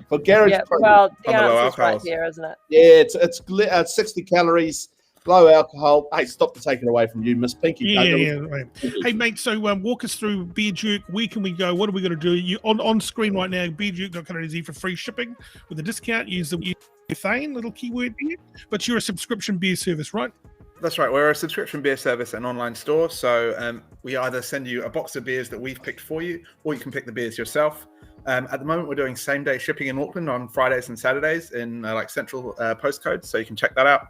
S4: for garage.
S2: Yeah, well, the answer's right here, isn't it?
S4: Yeah, it's 60 calories, low alcohol. Hey, stop to take it away from you, Miss Pinky.
S1: Yeah, right. Hey, mate, so walk us through Beer Jerk. Where can we go? What are we going to do? You on screen right now, beerjerk.co.nz for free shipping with a discount. Use the Thane, little keyword there. But you're a subscription beer service, right?
S11: That's right. We're a subscription beer service and online store. So we either send you a box of beers that we've picked for you, or you can pick the beers yourself. At the moment, we're doing same-day shipping in Auckland on Fridays and Saturdays in like central postcodes, so you can check that out.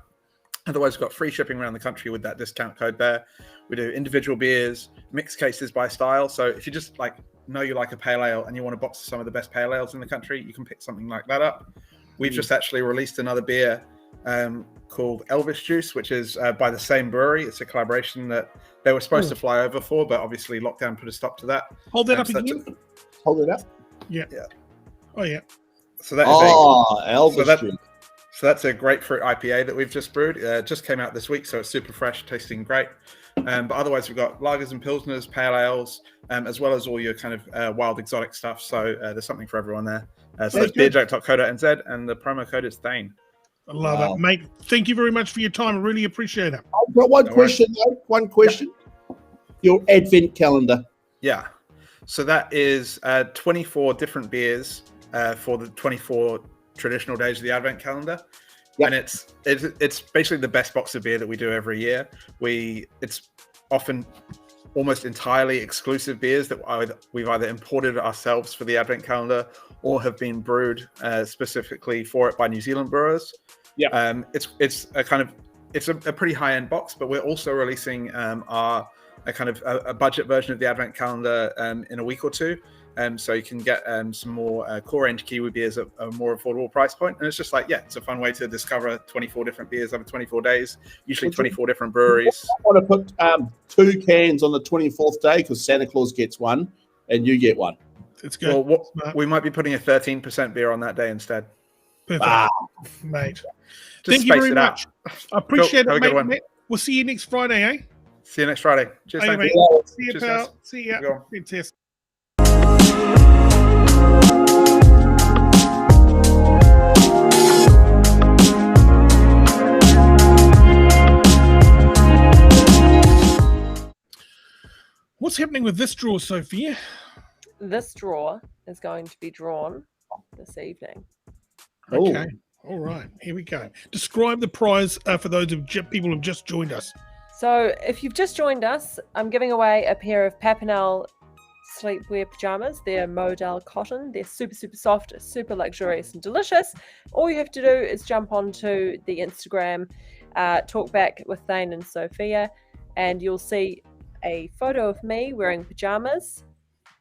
S11: Otherwise, we've got free shipping around the country with that discount code there. We do individual beers, mixed cases by style. So if you just you like a pale ale and you want a box of some of the best pale ales in the country, you can pick something like that up. We've just actually released another beer called Elvis Juice, which is by the same brewery. It's a collaboration that they were supposed to fly over for, but obviously lockdown put a stop to that.
S1: Hold that up again.
S4: Hold it up.
S1: Yeah. Oh, yeah.
S11: So that is
S4: Elvis Juice.
S11: So that's a grapefruit IPA that we've just brewed. Just came out this week, so it's super fresh, tasting great. But otherwise, we've got lagers and pilsners, pale ales, as well as all your kind of wild exotic stuff. So there's something for everyone there. So it's beerjerk.co.nz, and the promo code is Thane.
S1: I love it, mate. Thank you very much for your time. I really appreciate it.
S4: I've got one question, though. One question. Your advent calendar.
S11: Yeah. So that is 24 different beers for the 24 traditional days of the advent calendar. Yep. And it's basically the best box of beer that we do every year. It's often almost entirely exclusive beers that we've either imported ourselves for the advent calendar or have been brewed specifically for it by New Zealand brewers. Yeah. It's a pretty high-end box, but we're also releasing a budget version of the advent calendar in a week or two. So you can get some more core range Kiwi beers at a more affordable price point. And it's just it's a fun way to discover 24 different beers over 24 days, usually 24 different breweries.
S4: I want to put 2 cans on the 24th day because Santa Claus gets one and you get one.
S1: It's good.
S11: Well, we might be putting a 13% beer on that day instead.
S1: Perfect. Mate. Thank you very much. I appreciate it, mate. We'll see you next Friday, eh?
S11: See you next Friday. Cheers,
S1: mate. See you, pal.
S11: Guys.
S1: See ya. Fantastic. What's happening with this draw, Sophia?
S2: This draw is going to be drawn this evening.
S1: Okay. All right. Here we go. Describe the prize for those people who've just joined us.
S2: So if you've just joined us, I'm giving away a pair of Papinel sleepwear pajamas. They're modal cotton. They're super, super soft, super luxurious and delicious. All you have to do is jump onto the Instagram, Talkback with Thane and Sophia, and you'll see a photo of me wearing pajamas.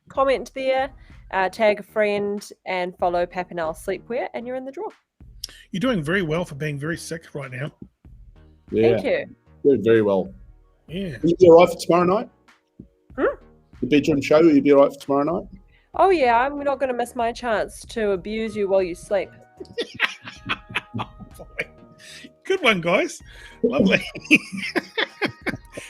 S2: Comment there tag a friend and follow Papinel Sleepwear, and you're in the draw.
S1: You're doing very well for being very sick right now.
S4: Yeah.
S2: Thank you.
S4: Doing very well.
S1: Yeah.
S4: Will you be all right for tomorrow night? The bedroom show, will you be all right for tomorrow night?
S2: Oh yeah, I'm not going to miss my chance to abuse you while you sleep.
S1: Good one, guys. Lovely.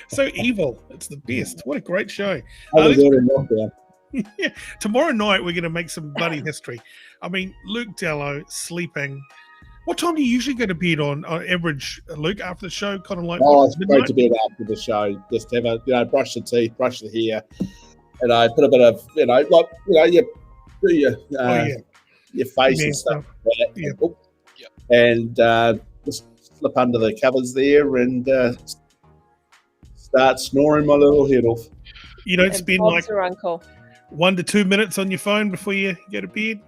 S1: So evil. It's the best. What a great show. Yeah. Tomorrow night, we're going to make some bloody history. I mean, Luke Dallow sleeping. What time do you usually go to bed on average, Luke, after the show? Kind of like,
S4: it's great to bed after the show. Just have a, brush the teeth, brush the hair, and I put a bit of, you do your face and stuff. Like that. And just slip under the covers there and start snoring my little head off.
S1: You don't spend like
S2: your uncle
S1: 1 to 2 minutes on your phone before you go to bed?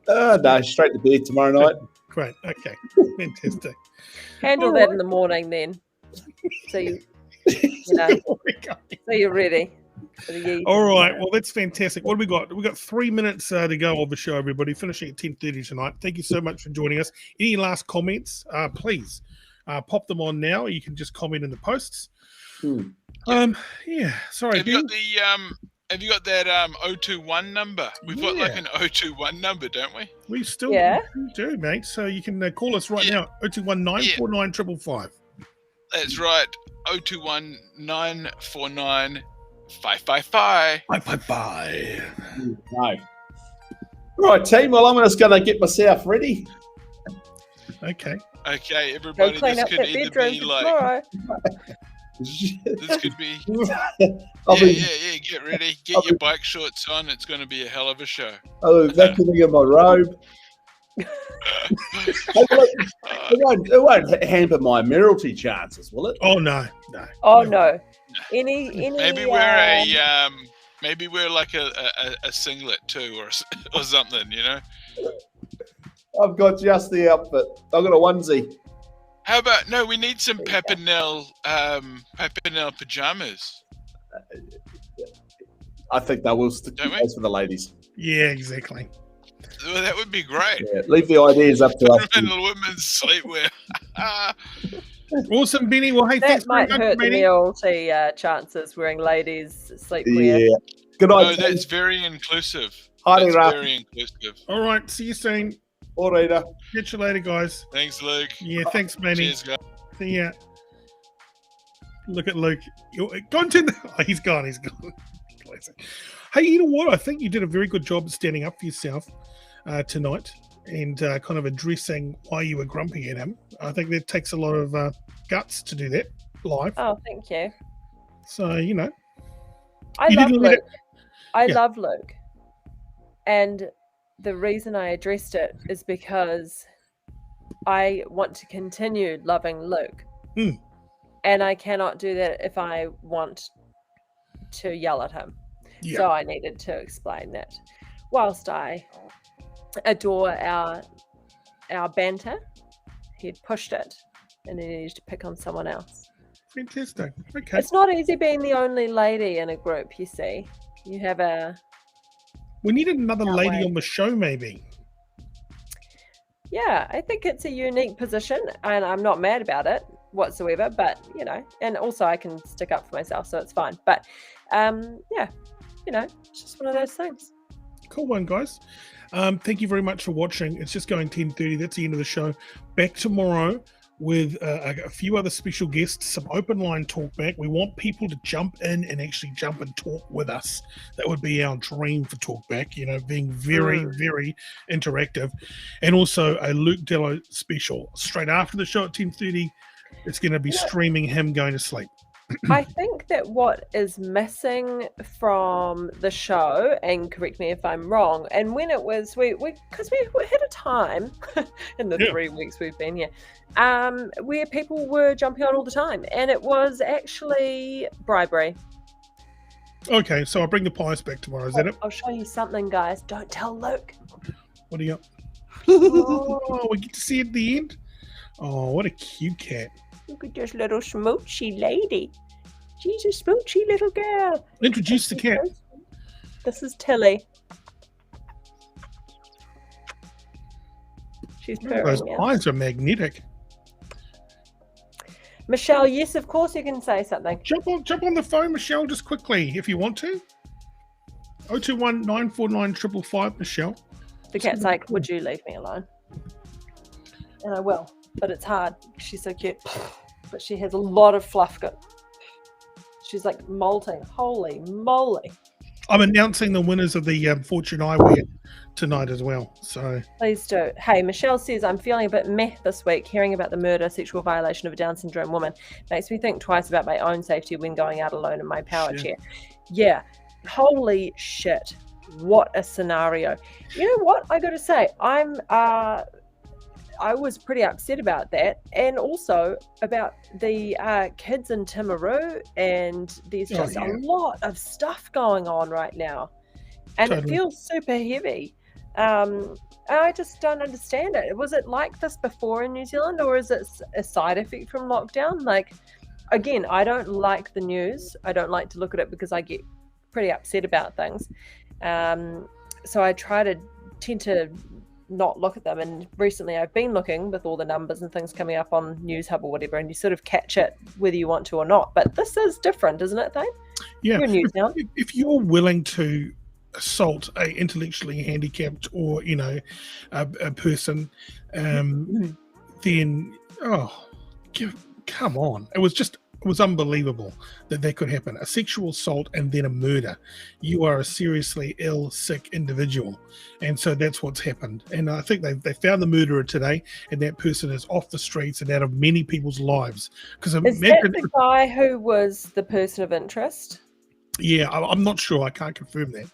S4: No, straight to bed tomorrow night.
S1: Great. Okay. Fantastic.
S2: Handle that in the morning then. So so you're ready.
S1: All right. Well, that's fantastic. What have we got? We've got 3 minutes to go of the show, everybody. Finishing at 10:30 tonight. Thank you so much for joining us. Any last comments? Please pop them on now. You can just comment in the posts. Yeah. Sorry.
S3: Have you got that 021 number? We've got like an 021 number, don't we?
S1: We still do, mate. So you can call us right now. 021 949 555.
S3: That's right. 021 949 555.
S1: 555.
S4: No. Right, team. Well, I'm just going to get myself ready.
S1: Okay.
S3: Okay, everybody. This could either be like. This could be. Get ready. Get your bike shorts on. It's going to be a hell of a show.
S4: Oh, vacuuming in my robe. It won't hamper my mayoralty chances, will it?
S1: Oh no.
S2: Oh no. Any
S3: maybe wear maybe wear like a singlet too or something, you know.
S4: I've got just the outfit. I've got a onesie.
S3: How about we need some Papinel pajamas.
S4: I think they will stick to those for the ladies.
S1: Yeah, exactly.
S3: Well, that would be great.
S4: Yeah, leave the ideas up to us.
S3: Little women's sleepwear.
S1: Awesome, Benny. Well, hey, thanks
S2: might
S1: very much,
S2: hurt
S1: Benny.
S2: the mayoralty chances wearing ladies' sleepwear.
S4: Yeah. Good night.
S3: No, that's very inclusive.
S4: Hi,
S3: very inclusive.
S1: All right. See you soon.
S4: All right.
S1: Catch you later, guys.
S3: Thanks, Luke.
S1: Yeah, thanks, Benny.
S3: Cheers, guys.
S1: See ya. Look at Luke. Gone to he's gone. He's gone. Hey, you know what? I think you did a very good job of standing up for yourself tonight and kind of addressing why you were grumpy at him. I think that takes a lot of guts to do that live.
S2: Oh, thank you.
S1: So,
S2: I love Luke. I love Luke. And the reason I addressed it is because I want to continue loving Luke. And I cannot do that if I want to yell at him. Yeah. So I needed to explain that. Whilst I adore our banter, he'd pushed it and he needed to pick on someone else.
S1: Fantastic. Okay.
S2: It's not easy being the only lady in a group, you see. You have
S1: We needed another lady on the show, maybe.
S2: Yeah, I think it's a unique position and I'm not mad about it whatsoever, but and also I can stick up for myself, so it's fine. But it's just one of those things.
S1: Cool one, guys. Thank you very much for watching. It's just going 10:30. That's the end of the show. Back tomorrow with a few other special guests, some open line talkback. We want people to jump in and actually jump and talk with us. That would be our dream for talkback, being very, very interactive. And also a Luke Dallow special. Straight after the show at 10:30, it's going to be streaming him going to sleep.
S2: I think that what is missing from the show, and correct me if I'm wrong, and when it was, because we hit a time in the 3 weeks we've been here, where people were jumping on all the time, and it was actually bribery.
S1: Okay, so I'll bring the pies back tomorrow, is that it?
S2: I'll show you something, guys. Don't tell Luke.
S1: What are you up? Oh, we get to see it at the end? Oh, what a cute cat.
S2: Look at this little smoochy lady. She's a smoochy little girl.
S1: Introduce the cat.
S2: This is Tilly. She's
S1: Those
S2: purring now.
S1: eyes are magnetic.
S2: Michelle, yes, of course you can say something.
S1: Jump on the phone, Michelle, just quickly, if you want to. 021 949 555, Michelle.
S2: The cat's like, would you leave me alone? And I will, but it's hard. She's so cute. But she has a lot of fluff. She's like molting. Holy moly.
S1: I'm announcing the winners of the Fortune Eyewear tonight as well. So
S2: please do. Hey, Michelle says, I'm feeling a bit meh this week. Hearing about the murder, sexual violation of a Down syndrome woman makes me think twice about my own safety when going out alone in my power chair. Yeah. Holy shit. What a scenario. You know what? I got to say, I was pretty upset about that, and also about the kids in Timaru, and there's just a lot of stuff going on right now, and it feels super heavy. And I just don't understand it. Was it like this before in New Zealand, or is it a side effect from lockdown? Like, again, I don't like the news. I don't like to look at it because I get pretty upset about things. So I tend to not look at them, and recently I've been looking with all the numbers and things coming up on News Hub or whatever, and you sort of catch it whether you want to or not. But this is different, isn't it, Thane?
S1: Yeah.
S2: You're news now.
S1: If you're willing to assault a intellectually handicapped or a person, then come on. It was unbelievable that could happen. A sexual assault and then a murder. You are a seriously ill, sick individual. And so that's what's happened. And I think they found the murderer today, and that person is off the streets and out of many people's lives. Because
S2: is that the guy who was the person of interest?
S1: Yeah, I'm not sure. I can't confirm that.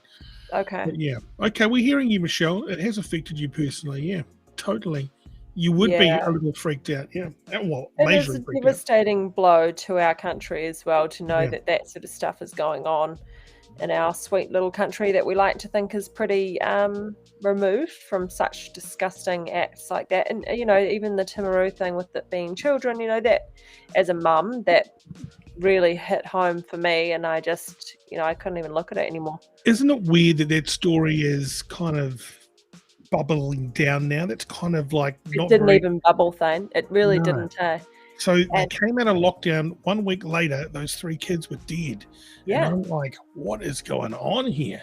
S2: Okay.
S1: But yeah. Okay, we're hearing you, Michelle. It has affected you personally. Yeah, totally. You would be a little freaked out, yeah. Well,
S2: it is a devastating blow to our country as well, to know that sort of stuff is going on in our sweet little country that we like to think is pretty removed from such disgusting acts like that. And, even the Timaru thing with it being children, that as a mum, that really hit home for me. And I just, I couldn't even look at it anymore.
S1: Isn't it weird that story is kind of bubbling down now? That's kind of like
S2: it didn't even bubble, Thane. It really didn't.
S1: So they came out of lockdown 1 week later. Those 3 kids were dead.
S2: Yeah,
S1: and I'm like, what is going on here?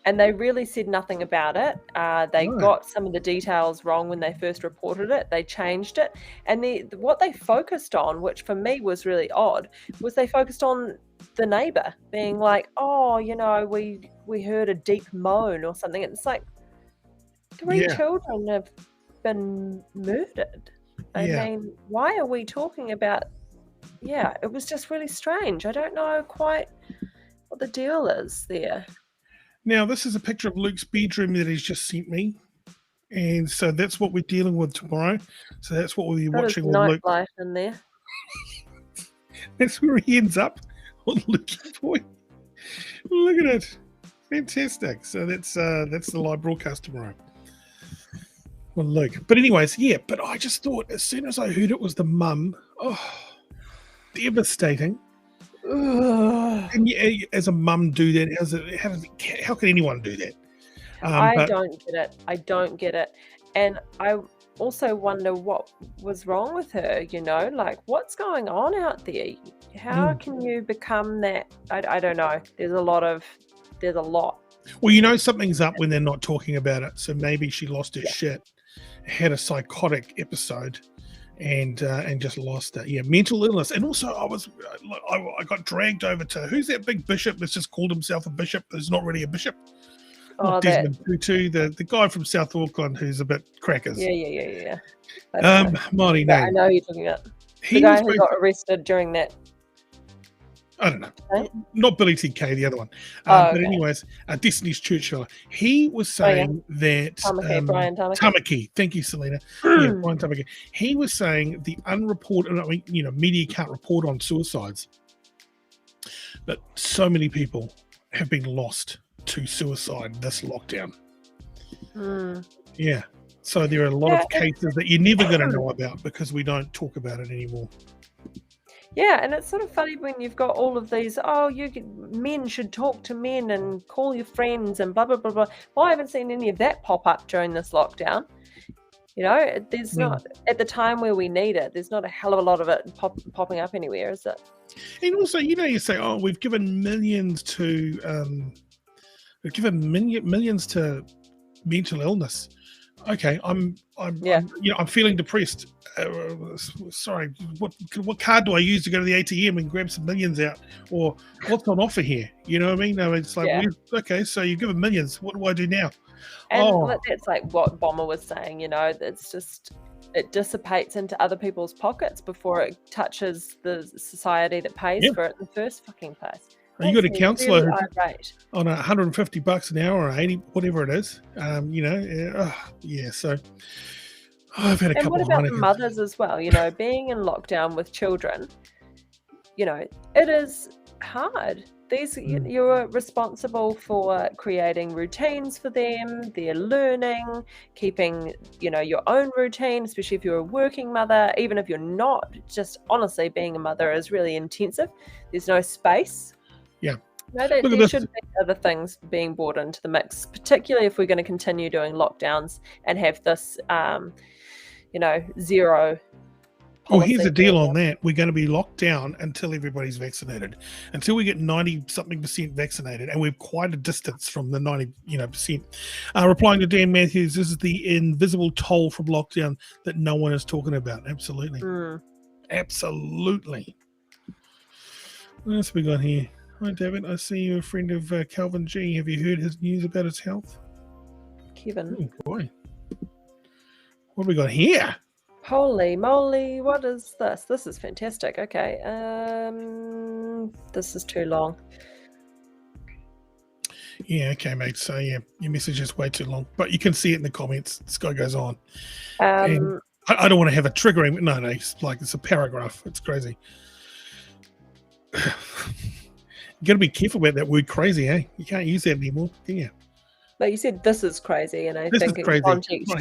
S2: And they really said nothing about it. They got some of the details wrong when they first reported it. They changed it, and what they focused on, which for me was really odd, was they focused on the neighbor being like, "Oh, we heard a deep moan or something." It's like, 3 children have been murdered. I mean, why are we talking about... Yeah, it was just really strange. I don't know quite what the deal is there.
S1: Now, this is a picture of Luke's bedroom that he's just sent me. And so that's what we're dealing with tomorrow. So that's what we'll be watching with Luke.
S2: Nightlife in there.
S1: That's where he ends up. On Luke's boy. Look at it. Fantastic. So that's the live broadcast tomorrow. Well, Luke. But anyways, but I just thought as soon as I heard it was the mum, devastating. And as a mum do that? How can anyone do that?
S2: I don't get it. And I also wonder what was wrong with her, like what's going on out there? How can you become that? I don't know. There's a lot.
S1: Well, something's up when they're not talking about it. So maybe she lost her shit, had a psychotic episode, and just lost it. Yeah, mental illness. And also I got dragged over to, who's that big bishop that's just called himself a bishop who's not really a bishop? Desmond Tutu, the guy from South Auckland who's a bit crackers.
S2: Yeah.
S1: Mighty name.
S2: I know who you're talking about. The guy who got arrested during that.
S1: I don't know. Right? Not Billy TK, the other one. But anyways, Destiny's Church fella. He was saying that...
S2: Brian Tamaki.
S1: Tamaki. Thank you, Selena. Brian Tamaki. He was saying the unreported... media can't report on suicides. But so many people have been lost to suicide this lockdown. Yeah. So there are a lot of cases that you're never going to know about because we don't talk about it anymore.
S2: Yeah, and it's sort of funny when you've got all of these, men should talk to men and call your friends and blah, blah, blah, blah. Well, I haven't seen any of that pop up during this lockdown. You know, there's not, at the time where we need it, there's not a hell of a lot of it popping up anywhere, is it?
S1: And also, you know, you say, oh, we've given millions to millions to mental illness. Okay, I'm feeling depressed. Sorry, what card do I use to go to the ATM and grab some millions out, or what's on offer here? You know what I mean? No, it's like, okay, so you've given millions. What do I do now?
S2: And that's like what Bomber was saying. You know, it's just it dissipates into other people's pockets before it touches the society that pays for it in the first fucking place.
S1: You got a counsellor on $150 an hour or 80, whatever it is. So I've had a couple of.
S2: And what about the mothers as well? You know, being in lockdown with children, you know, it is hard. You're responsible for creating routines for them, their learning, keeping, you know, your own routine, especially if you're a working mother. Even if you're not, just honestly, being a mother is really intensive. There's no space.
S1: Yeah.
S2: No, there should be other things being brought into the mix, particularly if we're going to continue doing lockdowns and have this, zero.
S1: Well, here's the deal on that. We're going to be locked down until everybody's vaccinated, until we get 90-something% vaccinated, and we're quite a distance from the 90%. Replying to Dan Matthews, this is the invisible toll from lockdown that no one is talking about. Absolutely. Absolutely. What else have we got here? Hi, David. I see you're a friend of Calvin G. Have you heard his news about his health?
S2: Kevin.
S1: Oh, boy. What have we got here?
S2: Holy moly, what is this? This is fantastic. Okay. This is too long.
S1: Yeah, okay, mate. So, yeah, your message is way too long. But you can see it in the comments. This guy goes on. And I don't want to have a triggering. No, it's a paragraph. It's crazy. You got to be careful about that word crazy, eh? You can't use that anymore, can you?
S2: But you said this is crazy, and I think in context,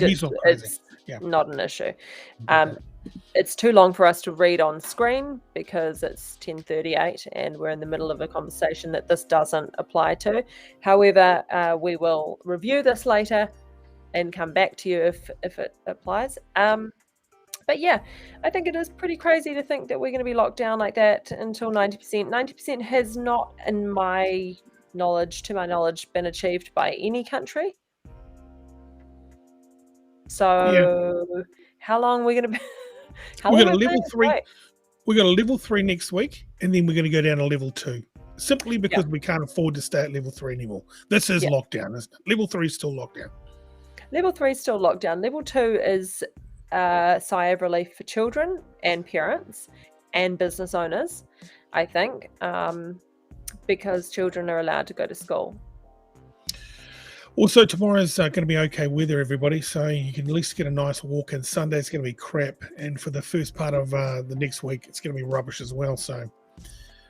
S2: it's not an issue. It's too long for us to read on screen because it's 10:38 and we're in the middle of a conversation that this doesn't apply to. However, we will review this later and come back to you if it applies. But yeah, I think it is pretty crazy to think that we're going to be locked down like that until 90%. 90% has not, to my knowledge, been achieved by any country. So how long are we going to be?
S1: We got a level 3. We got a level 3 next week, and then we're going to go down to level 2. Simply because we can't afford to stay at level 3 anymore. This is lockdown, isn't it? Level 3 is still lockdown.
S2: Level 3 is still lockdown. Level 2 is sigh of relief for children and parents and business owners, I think, because children are allowed to go to school.
S1: Also, tomorrow's going to be okay weather, everybody, so you can at least get a nice walk in. Sunday's going to be crap, and for the first part of the next week, it's going to be rubbish as well, so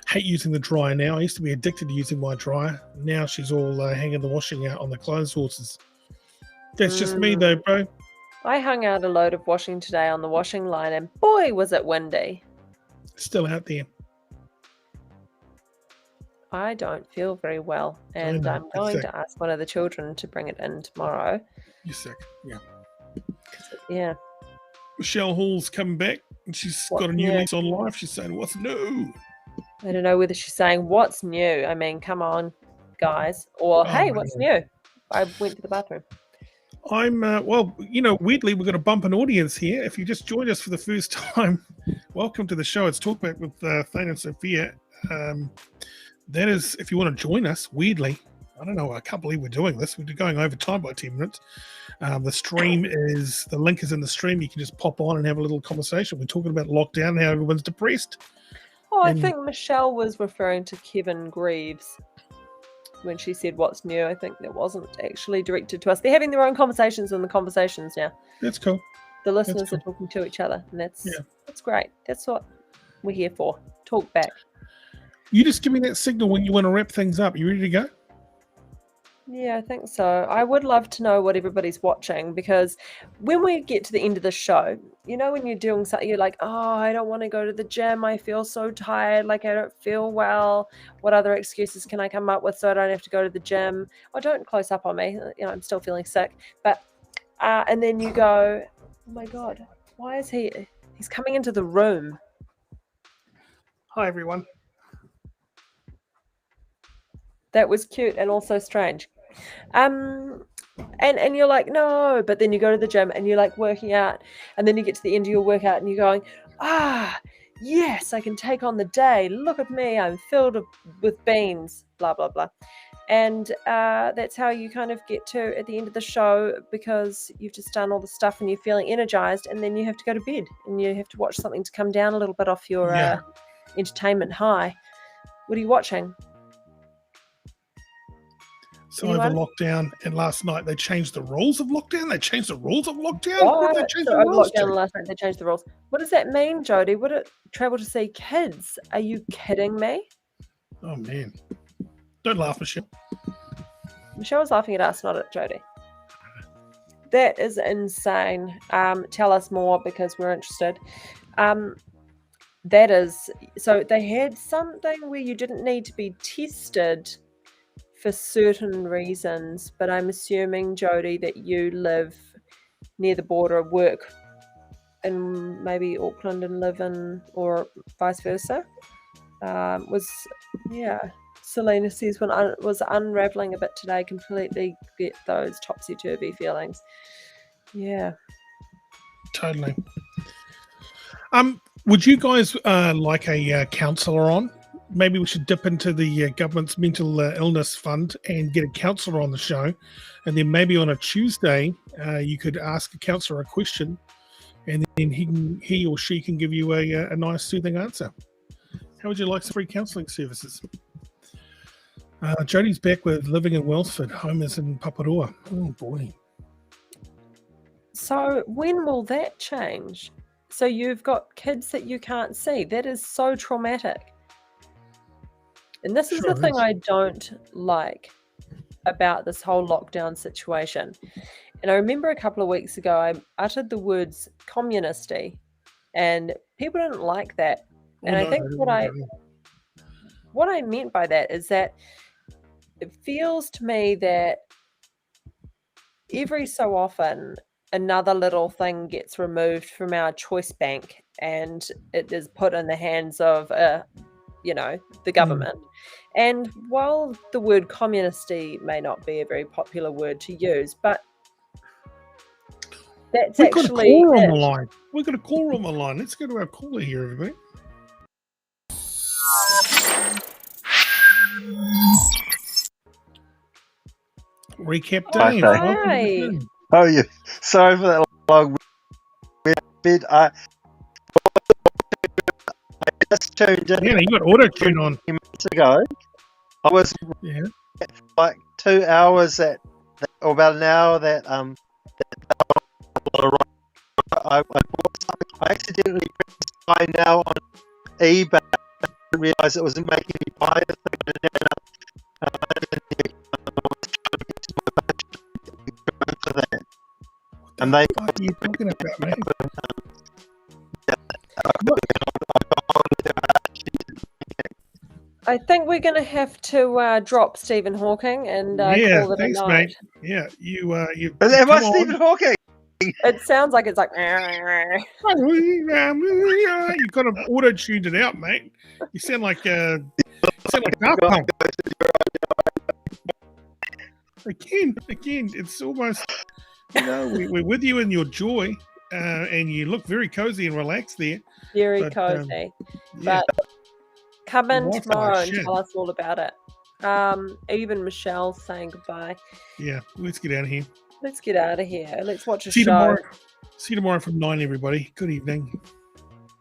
S1: hate using the dryer now. I used to be addicted to using my dryer. Now she's all hanging the washing out on the clothes horses. That's just me, though, bro.
S2: I hung out a load of washing today on the washing line, and boy, was it windy.
S1: Still out there.
S2: I don't feel very well, and I'm going to ask one of the children to bring it in tomorrow.
S1: You're sick, yeah.
S2: Yeah.
S1: Michelle Hall's coming back, and she's got a new lease on life. She's saying, what's new?
S2: I don't know whether she's saying, what's new? I mean, come on, guys. Or, hey, what's new? I went to the bathroom.
S1: I'm, weirdly, we've got a bump in audience here. If you just joined us for the first time, welcome to the show. It's Talkback with Thane and Sophia. That is, if you want to join us, weirdly, I don't know, I can't believe we're doing this. We're going over time by 10 minutes. The link is in the stream. You can just pop on and have a little conversation. We're talking about lockdown and how everyone's depressed.
S2: Oh, I think Michelle was referring to Kevin Greaves when she said what's new. I think that wasn't actually directed to us. They're having their own conversations in the conversations now.
S1: That's cool.
S2: The listeners are talking to each other, and that's great. That's what we're here for. Talk back.
S1: You just give me that signal when you want to wrap things up. You ready to go?
S2: Yeah, I think so. I would love to know what everybody's watching, because when we get to the end of the show, you know, when you're doing something, you're like, oh, I don't want to go to the gym. I feel so tired. Like, I don't feel well. What other excuses can I come up with so I don't have to go to the gym? Oh, don't close up on me. You know, I'm still feeling sick. But, and then you go, Oh my God. Why is he? He's coming into the room.
S1: Hi, everyone.
S2: That was cute and also strange. And you're like, no, but then you go to the gym and you're like working out, and then you get to the end of your workout and you're going, yes, I can take on the day. Look at me, I'm filled with beans, blah, blah, blah. And that's how you kind of get to at the end of the show, because you've just done all the stuff and you're feeling energized, and then you have to go to bed and you have to watch something to come down a little bit off your entertainment high. What are you watching?
S1: So over lockdown, and last night they changed the rules of lockdown. They changed the rules of lockdown.
S2: What
S1: Did they change
S2: so
S1: the
S2: over
S1: rules
S2: lockdown
S1: to?
S2: last night they changed the rules. What does that mean, Jody? Would it travel to see kids? Are you kidding me?
S1: Oh man! Don't laugh, Michelle.
S2: Michelle was laughing at us, not at Jody. That is insane. Tell us more, because we're interested. That is, so they had something where you didn't need to be tested for certain reasons, but I'm assuming, Jody, that you live near the border, work in maybe Auckland and live in, or vice versa. Selena says, when I was unraveling a bit today, completely get those topsy-turvy feelings. Yeah.
S1: Totally. Would you guys like a counsellor on? Maybe we should dip into the government's mental illness fund and get a counsellor on the show. And then maybe on a Tuesday, you could ask a counsellor a question, and then he or she can give you a nice soothing answer. How would you like some free counselling services? Jodie's back with living in Wellsford. Home is in Paparoa. Oh, boy.
S2: So when will that change? So you've got kids that you can't see. That is so traumatic. And this is the thing I don't like about this whole lockdown situation. And I remember a couple of weeks ago, I uttered the words communisty, and people didn't like that. And I think what I meant by that is that it feels to me that every so often another little thing gets removed from our choice bank, and it is put in the hands of the government. And while the word communisty may not be a very popular word to use, but that's
S1: We've
S2: actually
S1: got a caller on the line. We've got a caller on the line. Let's go to our caller here, everybody. Recap Dave.
S2: Hi.
S12: Oh, yeah. Sorry for that long bit. I just tuned in.
S1: Yeah, you got auto tune on.
S12: A few minutes ago. I was like 2 hours or about an hour that I bought something. I accidentally pressed buy now on eBay. I didn't realise it wasn't making me buy the thing. And they.
S1: What are you talking about, man?
S2: I think we're going to have to drop Stephen Hawking and call it
S1: thanks,
S2: a night.
S1: mate. Yeah, you.
S12: Am I Stephen Hawking?
S2: It sounds like it's like.
S1: You got to auto tuned it out, mate. You sound like Daft Punk. Again, it's almost. We're with you in your joy, and you look very cozy and relaxed there.
S2: Very cozy. But come in tomorrow and tell us all about it. Even Michelle's saying goodbye.
S1: Yeah, let's get out of here.
S2: Let's get out of here. Let's watch a show.
S1: See you tomorrow from 9, everybody. Good evening.